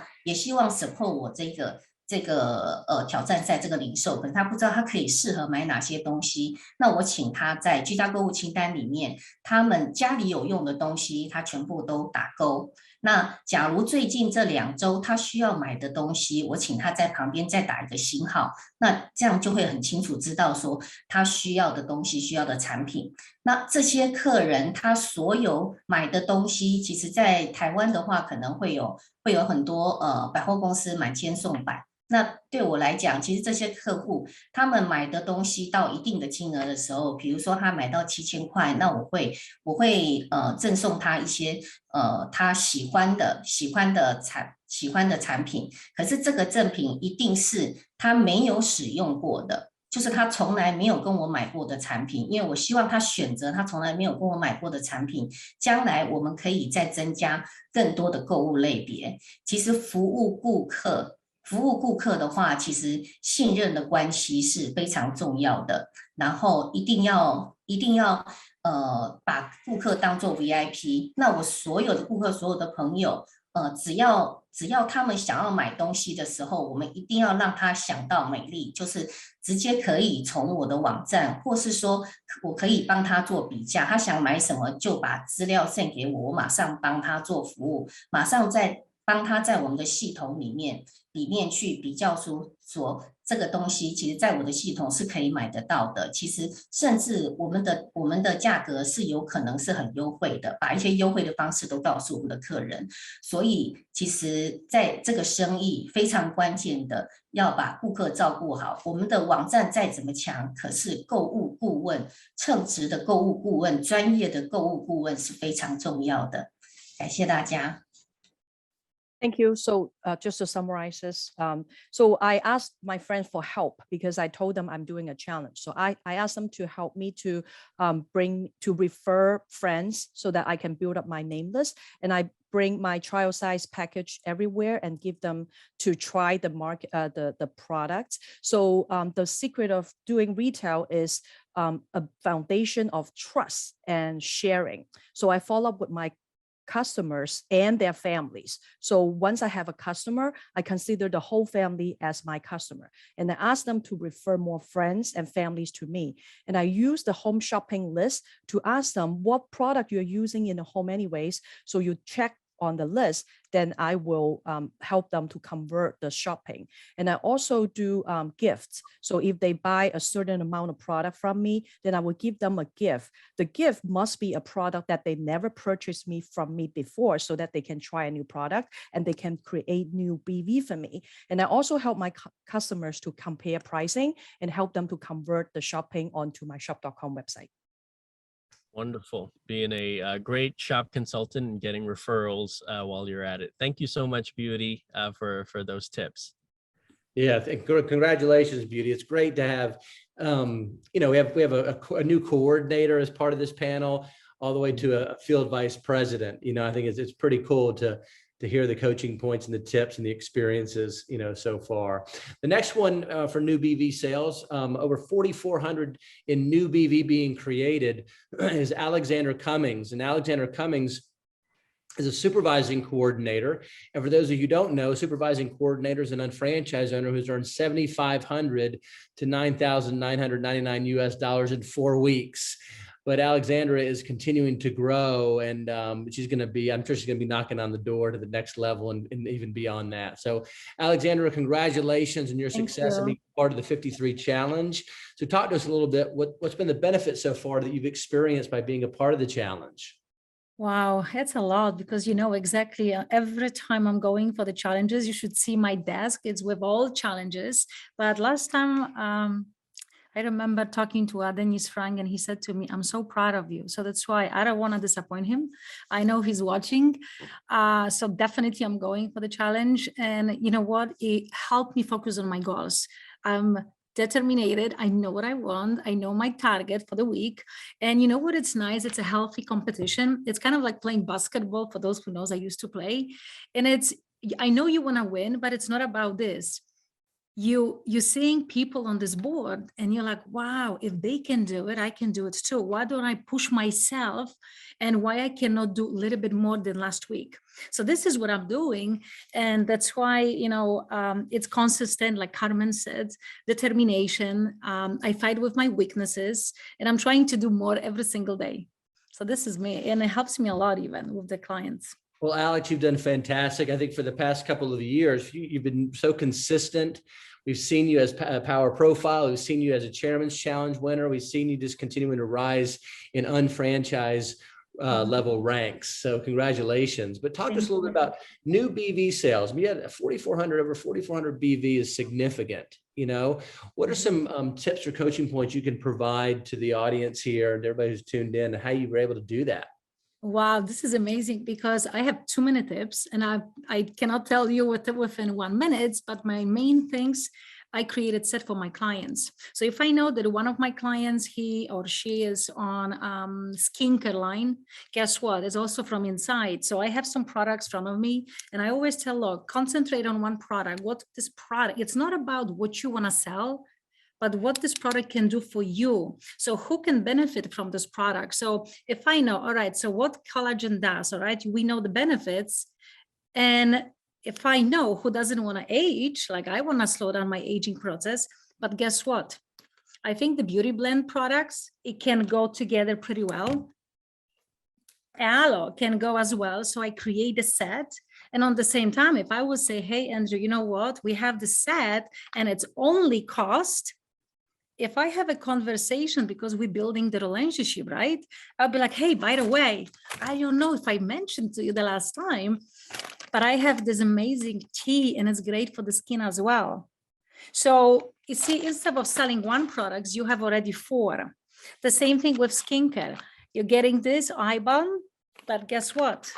support 我这个挑战赛这个零售，可是他不知道他可以适合买哪些东西，那我请他在居家购物清单里面，他们家里有用的东西，他全部都打勾。那假如最近这2周他需要买的东西，我请他在旁边再打一个星号，那这样就会很清楚知道说他需要的东西、需要的产品。那这些客人他所有买的东西，其实在台湾的话，可能会有很多百货公司满千送百。那对我来讲，其实这些客户他们买的东西到一定的金额的时候，比如说他买到7000块，那我会赠送他一些他喜欢的产品。可是这个赠品一定是他没有使用过的，就是他从来没有跟我买过的产品，因为我希望他选择他从来没有跟我买过的产品，将来我们可以再增加更多的购物类别。其实服务顾客的话，其实信任的关系是非常重要的，然后一定要把顾客当作 VIP。那我所有的顾客，所有的朋友，只要他们想要买东西的时候，我们一定要让他想到美丽，就是直接可以从我的网站，或是说我可以帮他做比价，他想买什么就把资料send给我，我马上帮他做服务，马上再帮他在我们的系统里面去比较出说这个东西其实在我的系统是可以买得到的，其实甚至我们的价格是有可能是很优惠的，把一些优惠的方式都告诉我们的客人。所以其实在这个生意非常关键的要把顾客照顾好，我们的网站再怎么强，可是购物顾问，称职的购物顾问，专业的购物顾问是非常重要的。感谢大家。
Thank you. So just to summarize this, so I asked my friends for help because I told them I'm doing a challenge. So I asked them to help me to refer friends so that I can build up my name list. And I bring my trial size package everywhere and give them to try the the products. So the secret of doing retail is a foundation of trust and sharing. So I follow up with my customers and their families. So once I have a customer, I consider the whole family as my customer. And I ask them to refer more friends and families to me. And I use the home shopping list to ask them what product you're using in the home anyways. So you check on the list, then I will help them to convert the shopping. And I also do gifts. So if they buy a certain amount of product from me, then I will give them a gift. The gift must be a product that they never purchased from me before so that they can try a new product and they can create new BV for me. And I also help my customers to compare pricing and help them to convert the shopping onto my shop.com website.
Wonderful. Being a great shop consultant and getting referrals while you're at it. Thank you so much, Beauty, for those tips.
Yeah, congratulations, Beauty. It's great to have, we have a new coordinator as part of this panel, all the way to a field vice president. I think it's pretty cool to hear the coaching points and the tips and the experiences, so far. The next one for new BV sales, over 4,400 in new BV being created, is Alexander Cummings. And Alexander Cummings is a supervising coordinator. And for those of you who don't know, supervising coordinator is an unfranchised owner who's earned $7,500 to $9,999 US in 4 weeks. But Alexandra is continuing to grow, and I'm sure she's going to be knocking on the door to the next level and even beyond that. So Alexandra, congratulations on your success and being part of the 53 challenge. So talk to us a little bit, what's been the benefit so far that you've experienced by being a part of the challenge?
Wow, it's a lot because exactly every time I'm going for the challenges, you should see my desk. It's with all challenges. But last time, I remember talking to Dennis Frank and he said to me, I'm so proud of you. So that's why I don't want to disappoint him. I know he's watching. So definitely I'm going for the challenge. And you know what? It helped me focus on my goals. I'm determined. I know what I want. I know my target for the week. And you know what? It's nice. It's a healthy competition. It's kind of like playing basketball. For those who knows, I used to play. And I know you want to win, but it's not about this. You're seeing people on this board and you're like, wow, if they can do it, I can do it too. Why don't I push myself, and why I cannot do a little bit more than last week? So this is what I'm doing. And that's why, it's consistent, like Carmen said, determination. I fight with my weaknesses, and I'm trying to do more every single day. So this is me, and it helps me a lot even with the clients.
Well, Alex, you've done fantastic. I think for the past couple of years, you've been so consistent. We've seen you as a power profile. We've seen you as a Chairman's Challenge winner. We've seen you just continuing to rise in unfranchised level ranks. So congratulations. But talk to us a little bit about new BV sales. We had 4,400, over 4,400 BV is significant. What are some tips or coaching points you can provide to the audience here and everybody who's tuned in, and how you were able to do that?
Wow, this is amazing, because I have too many tips, and I cannot tell you within 1 minute, but my main things I created set for my clients. So if I know that one of my clients, he or she is on skincare line, guess what? It's also from inside. So I have some products in front of me, and I always tell, look, concentrate on one product. What this product, it's not about what you want to sell, but what this product can do for you. So who can benefit from this product? So if I know, all right, so what collagen does, all right, we know the benefits. And if I know who doesn't want to age, like I want to slow down my aging process, but guess what? I think the beauty blend products, it can go together pretty well. Aloe can go as well. So I create a set. And on the same time, if I would say, hey, Andrew, you know what? We have the set and it's only cost. If I have a conversation, because we're building the relationship, right? I'll be like, hey, by the way, I don't know if I mentioned to you the last time, but I have this amazing tea and it's great for the skin as well. So you see, instead of selling one product, you have already 4. The same thing with skincare. You're getting this eye balm, but guess what?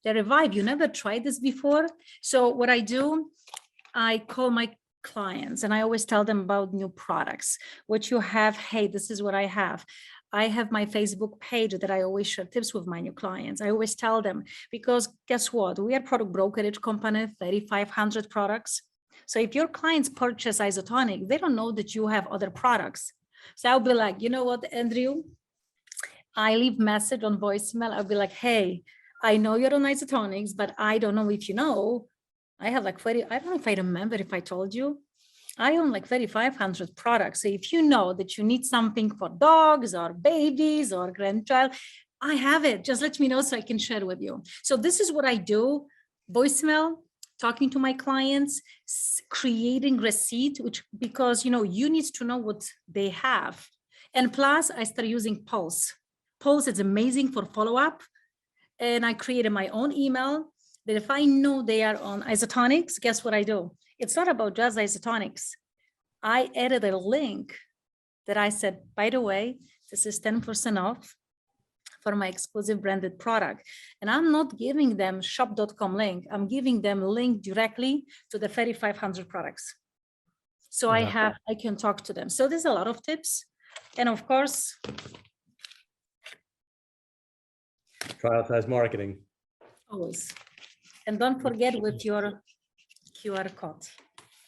The Revive, you never tried this before. So what I do, I call my clients and I always tell them about new products. What you have, hey, this is what I have. I have my Facebook page that I always share tips with my new clients. I always tell them, because guess what? We are product brokerage company, 3,500 products. So if your clients purchase Isotonic, they don't know that you have other products. So I'll be like, you know what, Andrew? I leave message on voicemail. I'll be like, hey, I know you're on Isotonics, but I don't know if you know, I have like 30, I don't know if I remember if I told you, I own like 3,500 products. So if you know that you need something for dogs or babies or grandchild, I have it. Just let me know so I can share with you. So this is what I do. Voicemail, talking to my clients, creating receipt, which because, you need to know what they have. And plus I started using Pulse. Pulse is amazing for follow-up. And I created my own email that if I know they are on Isotonics, guess what I do? It's not about just Isotonics. I added a link that I said, by the way, this is 10% off for my exclusive branded product. And I'm not giving them shop.com link. I'm giving them a link directly to the 3,500 products. So I can talk to them. So there's a lot of tips. And of course,
Trial-size marketing.
always. And don't forget with your QR code.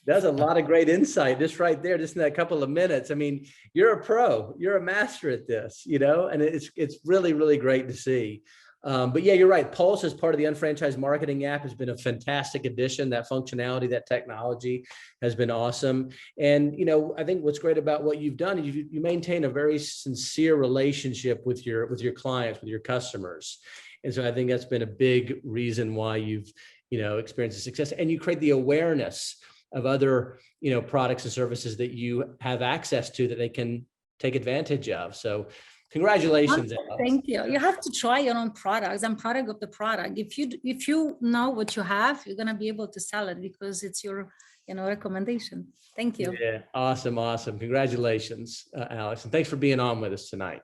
That's a lot of great insight just right there, just in that couple of minutes. I mean, you're a pro, you're a master at this, and it's really, really great to see. But yeah, you're right. Pulse as part of the Unfranchised Marketing app has been a fantastic addition. That functionality, that technology has been awesome. And, I think what's great about what you've done is you maintain a very sincere relationship with your clients, with your customers. And so I think that's been a big reason why you've, experienced the success, and you create the awareness of other, products and services that you have access to that they can take advantage of. So congratulations.
Thank you. You have to try your own products. I'm product of the product. If you know what you have, you're going to be able to sell it because it's your, recommendation. Thank you.
Yeah. Awesome. Congratulations, Alex. And thanks for being on with us tonight.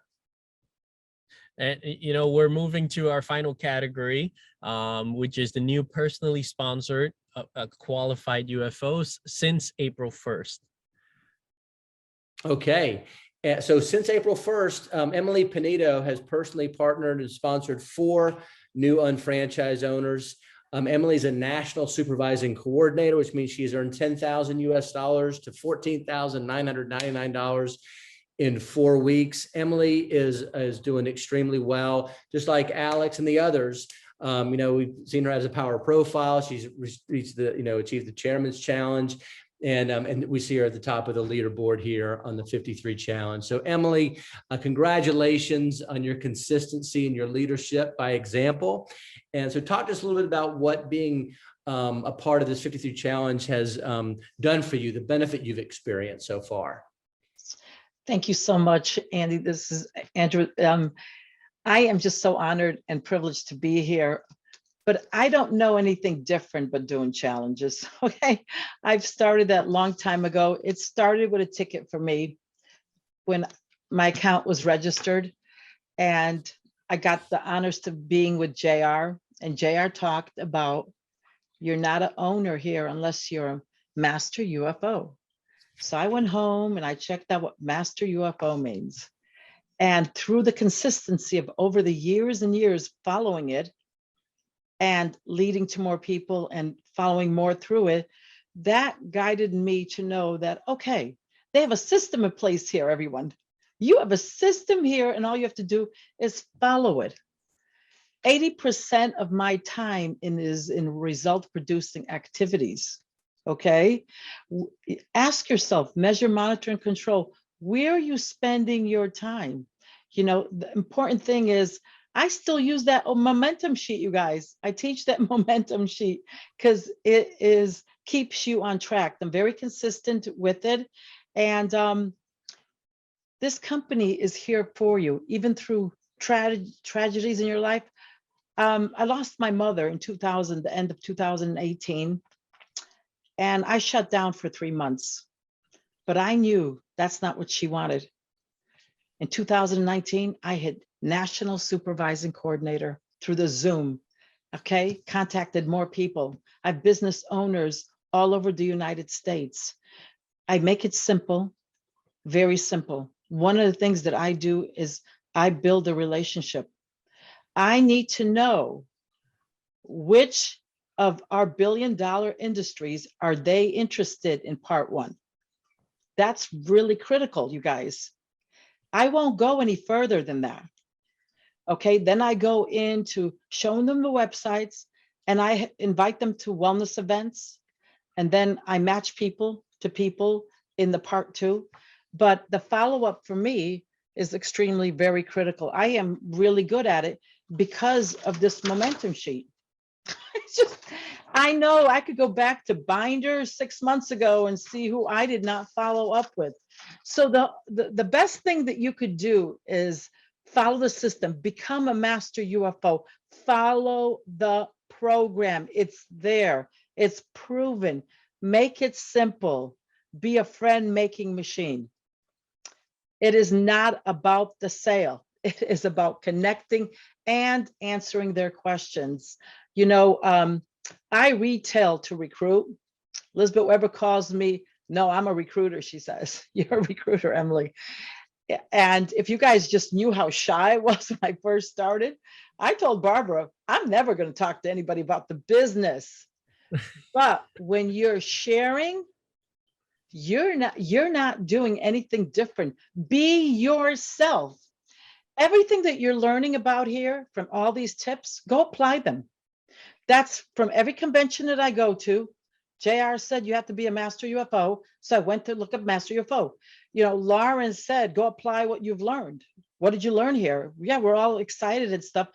And, we're moving to our final category, which is the new personally sponsored qualified UFOs since April 1st.
Okay. So since April 1st, Emily Pinedo has personally partnered and sponsored 4 new unfranchised owners. Emily's a national supervising coordinator, which means she's earned $10,000 to $14,999 in 4 weeks. Emily is doing extremely well, just like Alex and the others. We've seen her as a power profile. She's reached achieved the chairman's challenge. And we see her at the top of the leaderboard here on the 53 challenge. So Emily, congratulations on your consistency and your leadership by example. And so talk to us a little bit about what being a part of this 53 challenge has done for you, the benefit you've experienced so far.
Thank you so much, Andy. This is Andrew. I am just so honored and privileged to be here. But I don't know anything different but doing challenges, okay? I've started that long time ago. It started with a ticket for me when my account was registered, and I got the honors to being with JR, and JR talked about, you're not an owner here unless you're a master UFO. So I went home and I checked out what master UFO means. And through the consistency of over the years and years following it, and leading to more people and following more through it, that guided me to know that, okay, they have a system in place here, everyone. You have a system here and all you have to do is follow it. 80% of my time is in result producing activities, okay? Ask yourself, measure, monitor, and control. Where are you spending your time? The important thing is, I still use that momentum sheet, you guys. I teach that momentum sheet because it keeps you on track. I'm very consistent with it. And this company is here for you, even through tragedies in your life. I lost my mother in the end of 2018, and I shut down for 3 months. But I knew that's not what she wanted. In 2019, I had National Supervising Coordinator through the Zoom, okay? Contacted more people. I have business owners all over the United States. I make it simple, very simple. One of the things that I do is I build a relationship. I need to know which of our billion-dollar industries are they interested in part 1. That's really critical, you guys. I won't go any further than that. Okay, then I go into showing them the websites and I invite them to wellness events. And then I match people to people in the part 2. But the follow-up for me is extremely very critical. I am really good at it because of this momentum sheet. It's just, I know I could go back to Binder 6 months ago and see who I did not follow up with. So the best thing that you could do is follow the system, become a master UFO, follow the program. It's there, it's proven. Make it simple. Be a friend-making machine. It is not about the sale. It is about connecting and answering their questions. I retail to recruit. Elizabeth Weber calls me, no, I'm a recruiter, she says. You're a recruiter, Emily. And if you guys just knew how shy I was when I first started, I told Barbara, I'm never going to talk to anybody about the business. But when you're sharing, you're not doing anything different. Be yourself. Everything that you're learning about here from all these tips, go apply them. That's from every convention that I go to. JR said you have to be a master UFO. So I went to look up master UFO. Lauren said, go apply what you've learned. What did you learn here? Yeah, we're all excited and stuff.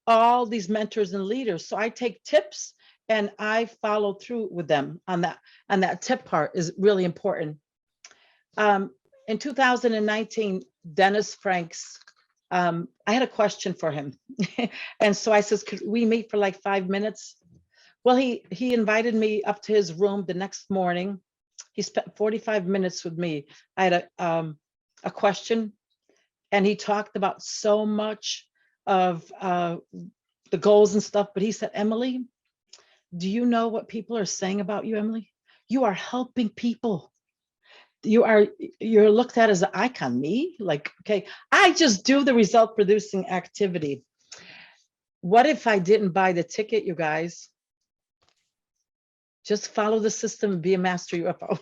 All these mentors and leaders. So I take tips and I follow through with them on that. And that tip part is really important. In 2019, Dennis Franks, I had a question for him. And so I says, could we meet for like 5 minutes? Well, he invited me up to his room the next morning. He spent 45 minutes with me. I had a question, and he talked about so much of the goals and stuff, but he said, Emily, do you know what people are saying about you, Emily? You are helping people. you're looked at as an icon. Me, like, okay, I just do the result producing activity. What if I didn't buy the ticket, you guys? Just follow the system and be a master UFO.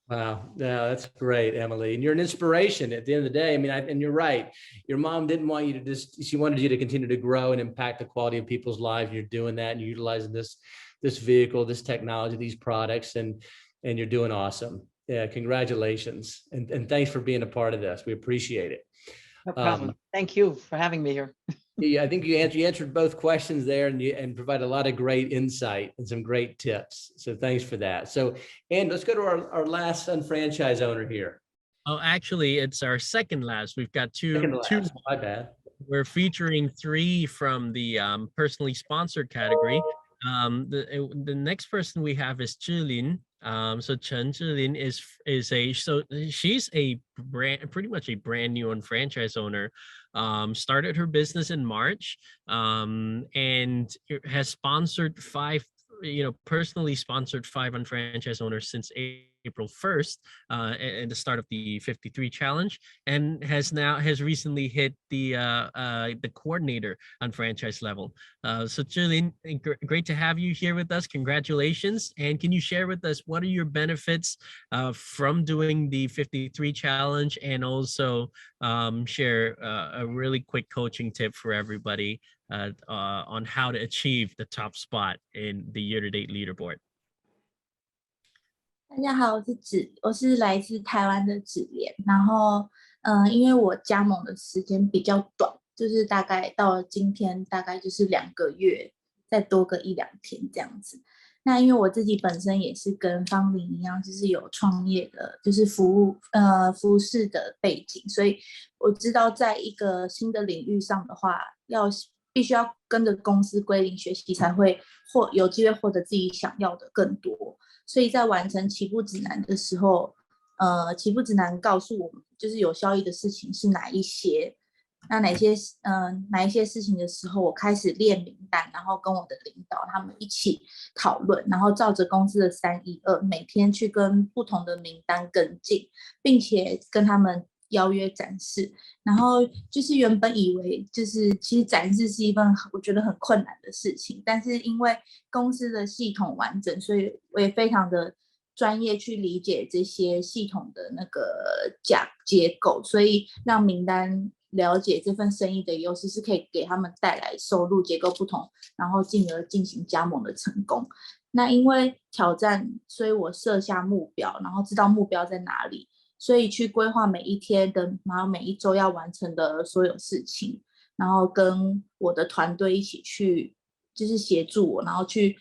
Wow, no, that's great, Emily. And you're an inspiration at the end of the day. I mean, and you're right. Your mom didn't want you to she wanted you to continue to grow and impact the quality of people's lives. You're doing that and you're utilizing this vehicle, this technology, these products, and you're doing awesome. Yeah, congratulations. And thanks for being a part of this. We appreciate it.
No problem. Thank you for having me here.
Yeah, I think you answered both questions there and provide a lot of great insight and some great tips. So thanks for that. So, and let's go to our last unfranchised owner here.
Oh, actually, it's our second last. We've got two.
My bad.
We're featuring 3 from the personally sponsored category. The next person we have is Zhilin. So Chen Zhilin she's pretty much a brand new franchise owner. Started her business in March, and has sponsored 5, personally sponsored 5 unfranchised owners since April 1st, at the start of the 53 challenge, and has recently hit the coordinator on franchise level. So Jillian, great to have you here with us. Congratulations. And can you share with us what are your benefits from doing the 53 challenge, and also share a really quick coaching tip for everybody on how to achieve the top spot in the year-to-date leaderboard?
大家好，我是来自台湾的芷莲，然后因为我加盟的时间比较短，就是大概到了今天大概就是2个月，再多个1-2天这样子。那因为我自己本身也是跟方玲一样，就是有创业的，就是服务式的背景，所以我知道在一个新的领域上的话，必须要跟着公司归零学习，才会有机会获得自己想要的更多。所以在完成起步指南的时候，起步指南告诉我们，就是有效益的事情是哪一些，哪一些事情的时候，我开始列名单，然后跟我的领导他们一起讨论，然后照着公司的312，每天去跟不同的名单跟进，并且跟他们邀约展示。然后就是原本以为就是其实展示是一份我觉得很困难的事情，但是因为公司的系统完整，所以我也非常的专业去理解这些系统的那个结构，所以让名单了解这份生意的优势是可以给他们带来收入结构不同，然后进而进行加盟的成功。那因为挑战，所以我设下目标，然后知道目标在哪里，所以去规划每一天的，然后每一周要完成的所有事情，然后跟我的团队一起去，就是协助我，然后去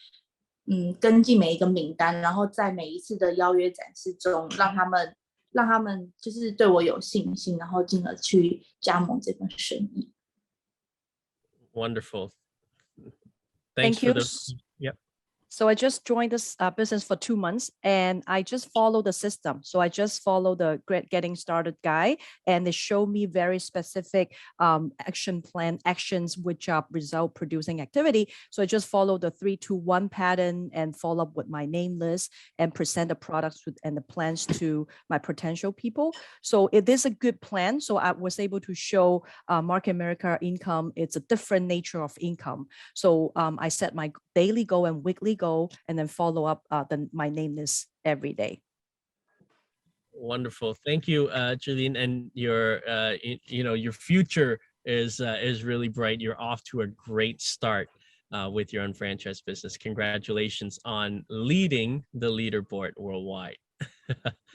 跟进每一个名单，然后在每一次的邀约展示中，让他们就是对我有信心，然后进而去加盟这份生意。
Wonderful.
Thank you.
Yep.
So I just joined this business for 2 months, and I just follow the system. So I just follow the getting started guide, and they show me very specific action plan actions which are result producing activity. So I just follow the 3-2-1 pattern and follow up with my name list and present the products and the plans to my potential people. So it is a good plan. So I was able to show Market America income. It's a different nature of income. So I set my daily goal and weekly goal, and then follow up my name list every day.
Wonderful. Thank you, Julian. And your future is really bright. You're off to a great start with your unfranchised business. Congratulations on leading the leaderboard worldwide.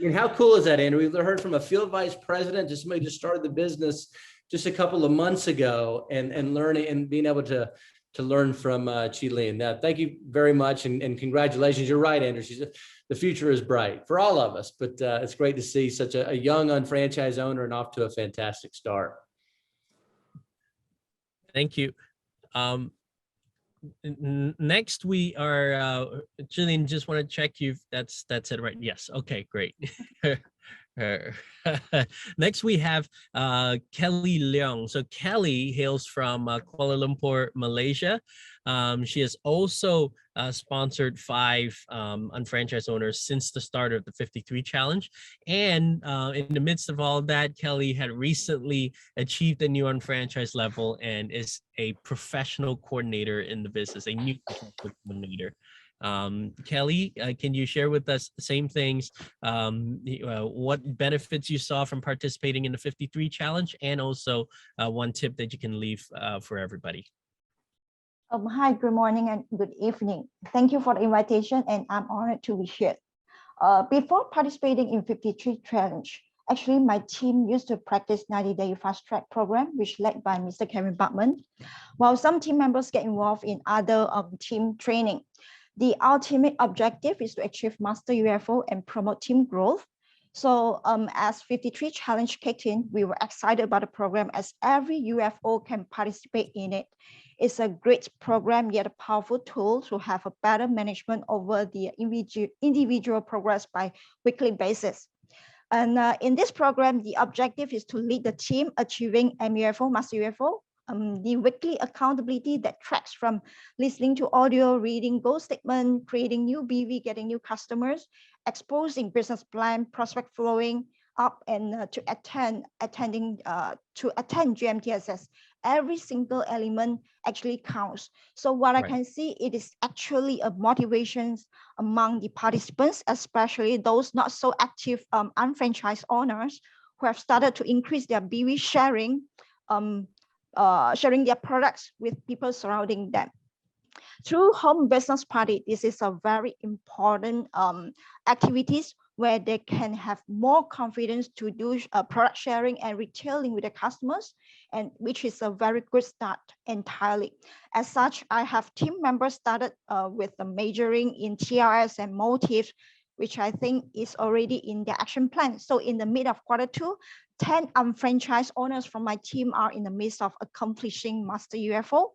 And how cool is that, Andrew? We've heard from a field vice president, just somebody just started the business just a couple of months ago, and learning and being able to learn from Chee. Now, thank you very much, and congratulations. You're right, Andrew. The future is bright for all of us, but it's great to see such a young unfranchised owner and off to a fantastic start.
Thank you. Next, we are Jillian. Just want to check you. That's it, right? Yes. Okay, great. Next, we have Kelly Leong. So Kelly hails from Kuala Lumpur, Malaysia. She has also sponsored 5 unfranchised owners since the start of the 53 challenge. And in the midst of all that, Kelly had recently achieved a new unfranchised level and is a professional coordinator in the business, a new professional coordinator. Kelly, can you share with us the same things, what benefits you saw from participating in the 53 challenge, and also one tip that you can leave for everybody?
Hi, good morning and good evening. Thank you for the invitation, and I'm honored to be here. Before participating in 53 challenge, actually my team used to practice 90-day fast track program, which led by Mr. Kevin Bachman, while some team members get involved in other team training. The ultimate objective is to achieve master UFO and promote team growth. So as 53 challenge kicked in, we were excited about the program as every UFO can participate in it. It's a great program, yet a powerful tool to have a better management over the individual progress by weekly basis. And in this program, the objective is to lead the team achieving MUFO, master UFO, the weekly accountability that tracks from listening to audio, reading goal statement, creating new BV, getting new customers, exposing business plan, prospect flowing up, and to attend GMTSS. Every single element actually counts. So what I can see, it is actually a motivation among the participants, especially those not so active unfranchised owners who have started to increase their BV sharing, sharing their products with people surrounding them. Through home business party, this is a very important activities where they can have more confidence to do product sharing and retailing with the customers, and which is a very good start entirely. As such, I have team members started with the majoring in TRS and motives, which I think is already in their action plan. So in the mid of Q2, 10 unfranchised owners from my team are in the midst of accomplishing master UFO.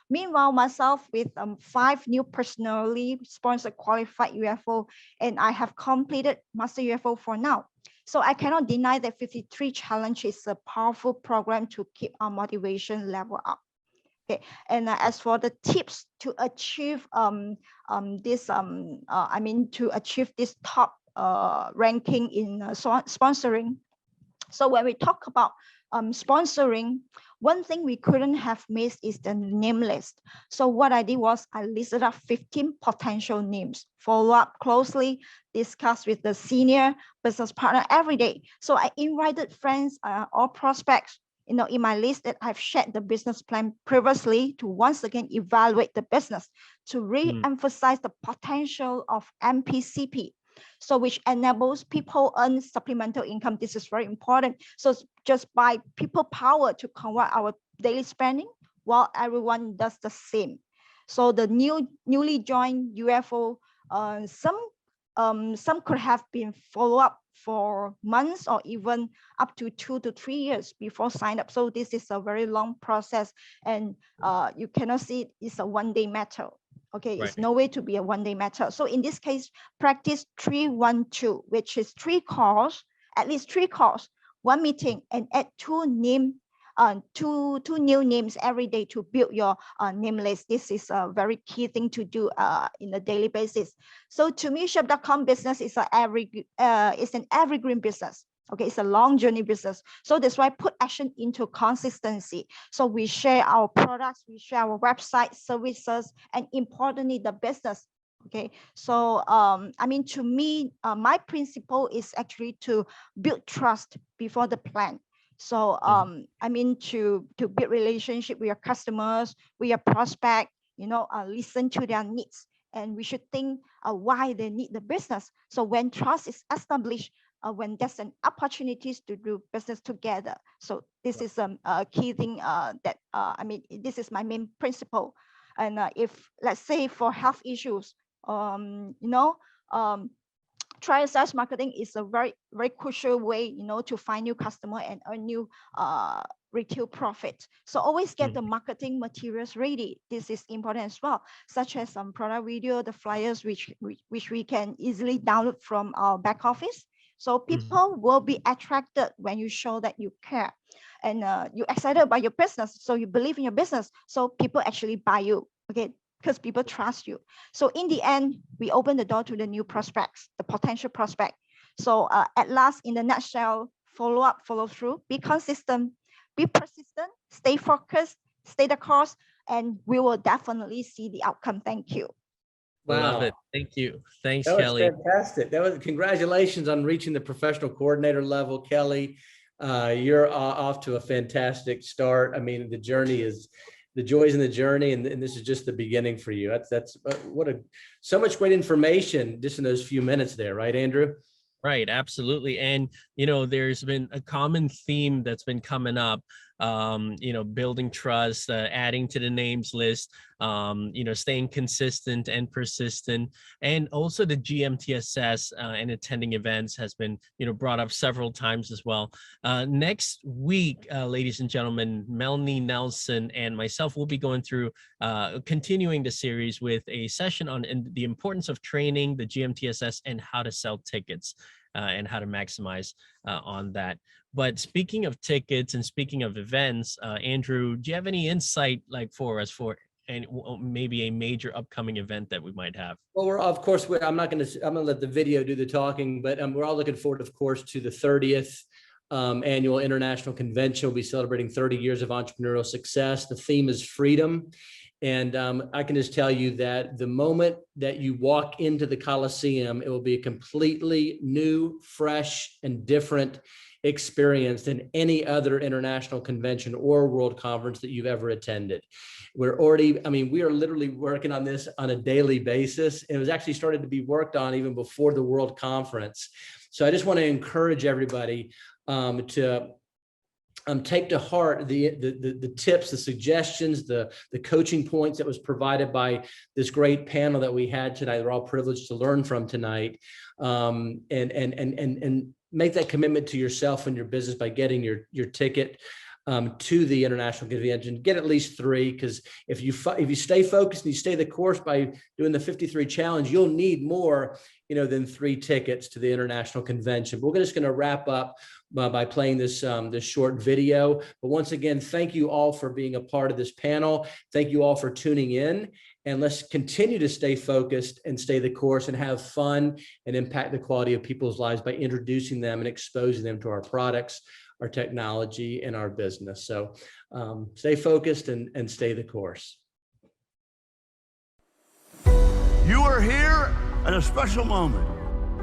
Meanwhile, myself with 5 new personally sponsored qualified UFO, and I have completed master UFO for now. So I cannot deny that 53 challenge is a powerful program to keep our motivation level up. Okay, and as for the tips to achieve to achieve this top ranking in sponsoring. So when we talk about sponsoring, one thing we couldn't have missed is the name list. So what I did was I listed up 15 potential names, follow up closely, discuss with the senior business partner every day. So I invited friends or prospects, in my list that I've shared the business plan previously, to once again evaluate the business, to re-emphasize the potential of MPCP. So which enables people earn supplemental income. This is very important. So just by people power to convert our daily spending while everyone does the same. So the newly joined UFO, some could have been follow up for months or even up to 2 to 3 years before sign up. So this is a very long process, and you cannot see it's a one-day matter. Okay, it's no way to be a one-day matter. So in this case, practice 3-1-2, which is 3 calls, at least 3 calls, 1 meeting, and add 2 new names every day to build your name list. This is a very key thing to do in a daily basis. So to me, shop.com business is an evergreen business. Okay, it's a long journey business. So that's why I put action into consistency. So we share our products, we share our website, services, and importantly, the business. Okay, so to me, my principle is actually to build trust before the plan. So to build relationship with your customers, with your prospect, listen to their needs, and we should think why they need the business. So when trust is established, when there's an opportunities to do business together. So this is a key thing that this is my main principle. And if let's say for health issues, trial sales marketing is a very, very crucial way, to find new customer and earn new retail profit. So always get the marketing materials ready. This is important as well, such as some product video, the flyers, which we can easily download from our back office. So people will be attracted when you show that you care and you're excited about your business. So you believe in your business. So people actually buy you, okay? Because people trust you. So in the end, we open the door to the new prospects, the potential prospect. So at last, in the nutshell, follow up, follow through, be consistent, be persistent, stay focused, stay the course, and we will definitely see the outcome. Thank you.
Love it. Thank you. Thanks,
That was
Kelly.
fantastic. Congratulations on reaching the professional coordinator level, Kelly. You're off to a fantastic start. I mean, the joys in the journey, and this is just the beginning for you. That's so much great information just in those few minutes there, right, Andrew?
Right, absolutely. And, you know, there's been a common theme that's been coming up, you know, building trust, adding to the names list, you know, staying consistent and persistent. And also the GMTSS and attending events has been, you know, brought up several times as well. Next week, ladies and gentlemen, Melanie Nelson and myself will be going through, continuing the series with a session on the importance of training, the GMTSS, and how to sell tickets. And how to maximize on that. But speaking of tickets and speaking of events, Andrew, do you have any insight for us for maybe a major upcoming event that we might have?
Well, of course, I'm going to let the video do the talking, but we're all looking forward, of course, to the 30th annual International Convention. We'll be celebrating 30 years of entrepreneurial success. The theme is freedom. And I can just tell you that the moment that you walk into the Coliseum, it will be a completely new, fresh, and different experience than any other international convention or world conference that you've ever attended. We are literally working on this on a daily basis. It was actually started to be worked on even before the world conference. So I just want to encourage everybody to take to heart the tips, the suggestions, the coaching points that was provided by this great panel that we had tonight. We're all privileged to learn from tonight, and make that commitment to yourself and your business by getting your ticket to the international convention. Get at least 3, because if you stay focused and you stay the course by doing the 53 challenge, you'll need more, than 3 tickets to the international convention. But we're just going to wrap up by playing this short video. But once again, thank you all for being a part of this panel. Thank you all for tuning in, and let's continue to stay focused and stay the course and have fun and impact the quality of people's lives by introducing them and exposing them to our products, our technology, and our business. So stay focused and stay the course.
You are here at a special moment,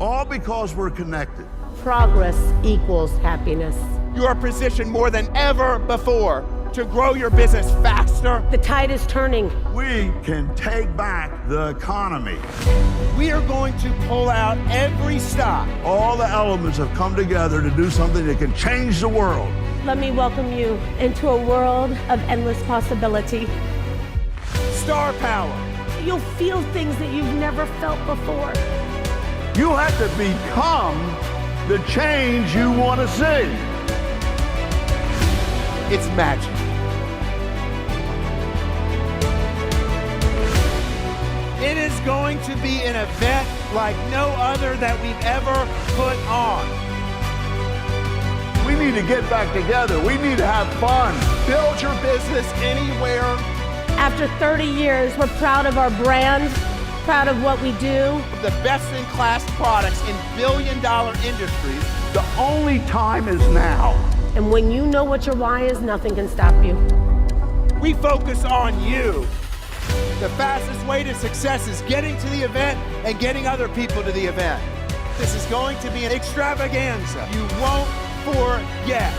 all because we're connected.
Progress equals happiness.
You are positioned more than ever before to grow your business faster.
The tide is turning.
We can take back the economy.
We are going to pull out every stop.
All the elements have come together to do something that can change the world.
Let me welcome you into a world of endless possibility.
Star power.
You'll feel things that you've never felt before.
You have to become the change you want to see.
It's magic. It is going to be an event like no other that we've ever put on.
We need to get back together. We need to have fun.
Build your business anywhere.
After 30 years, we're proud of our brand, proud of what we do.
The best-in-class products in billion-dollar industries.
The only time is now.
And when you know what your why is, nothing can stop you.
We focus on you. The fastest way to success is getting to the event and getting other people to the event. This is going to be an extravaganza. You won't forget.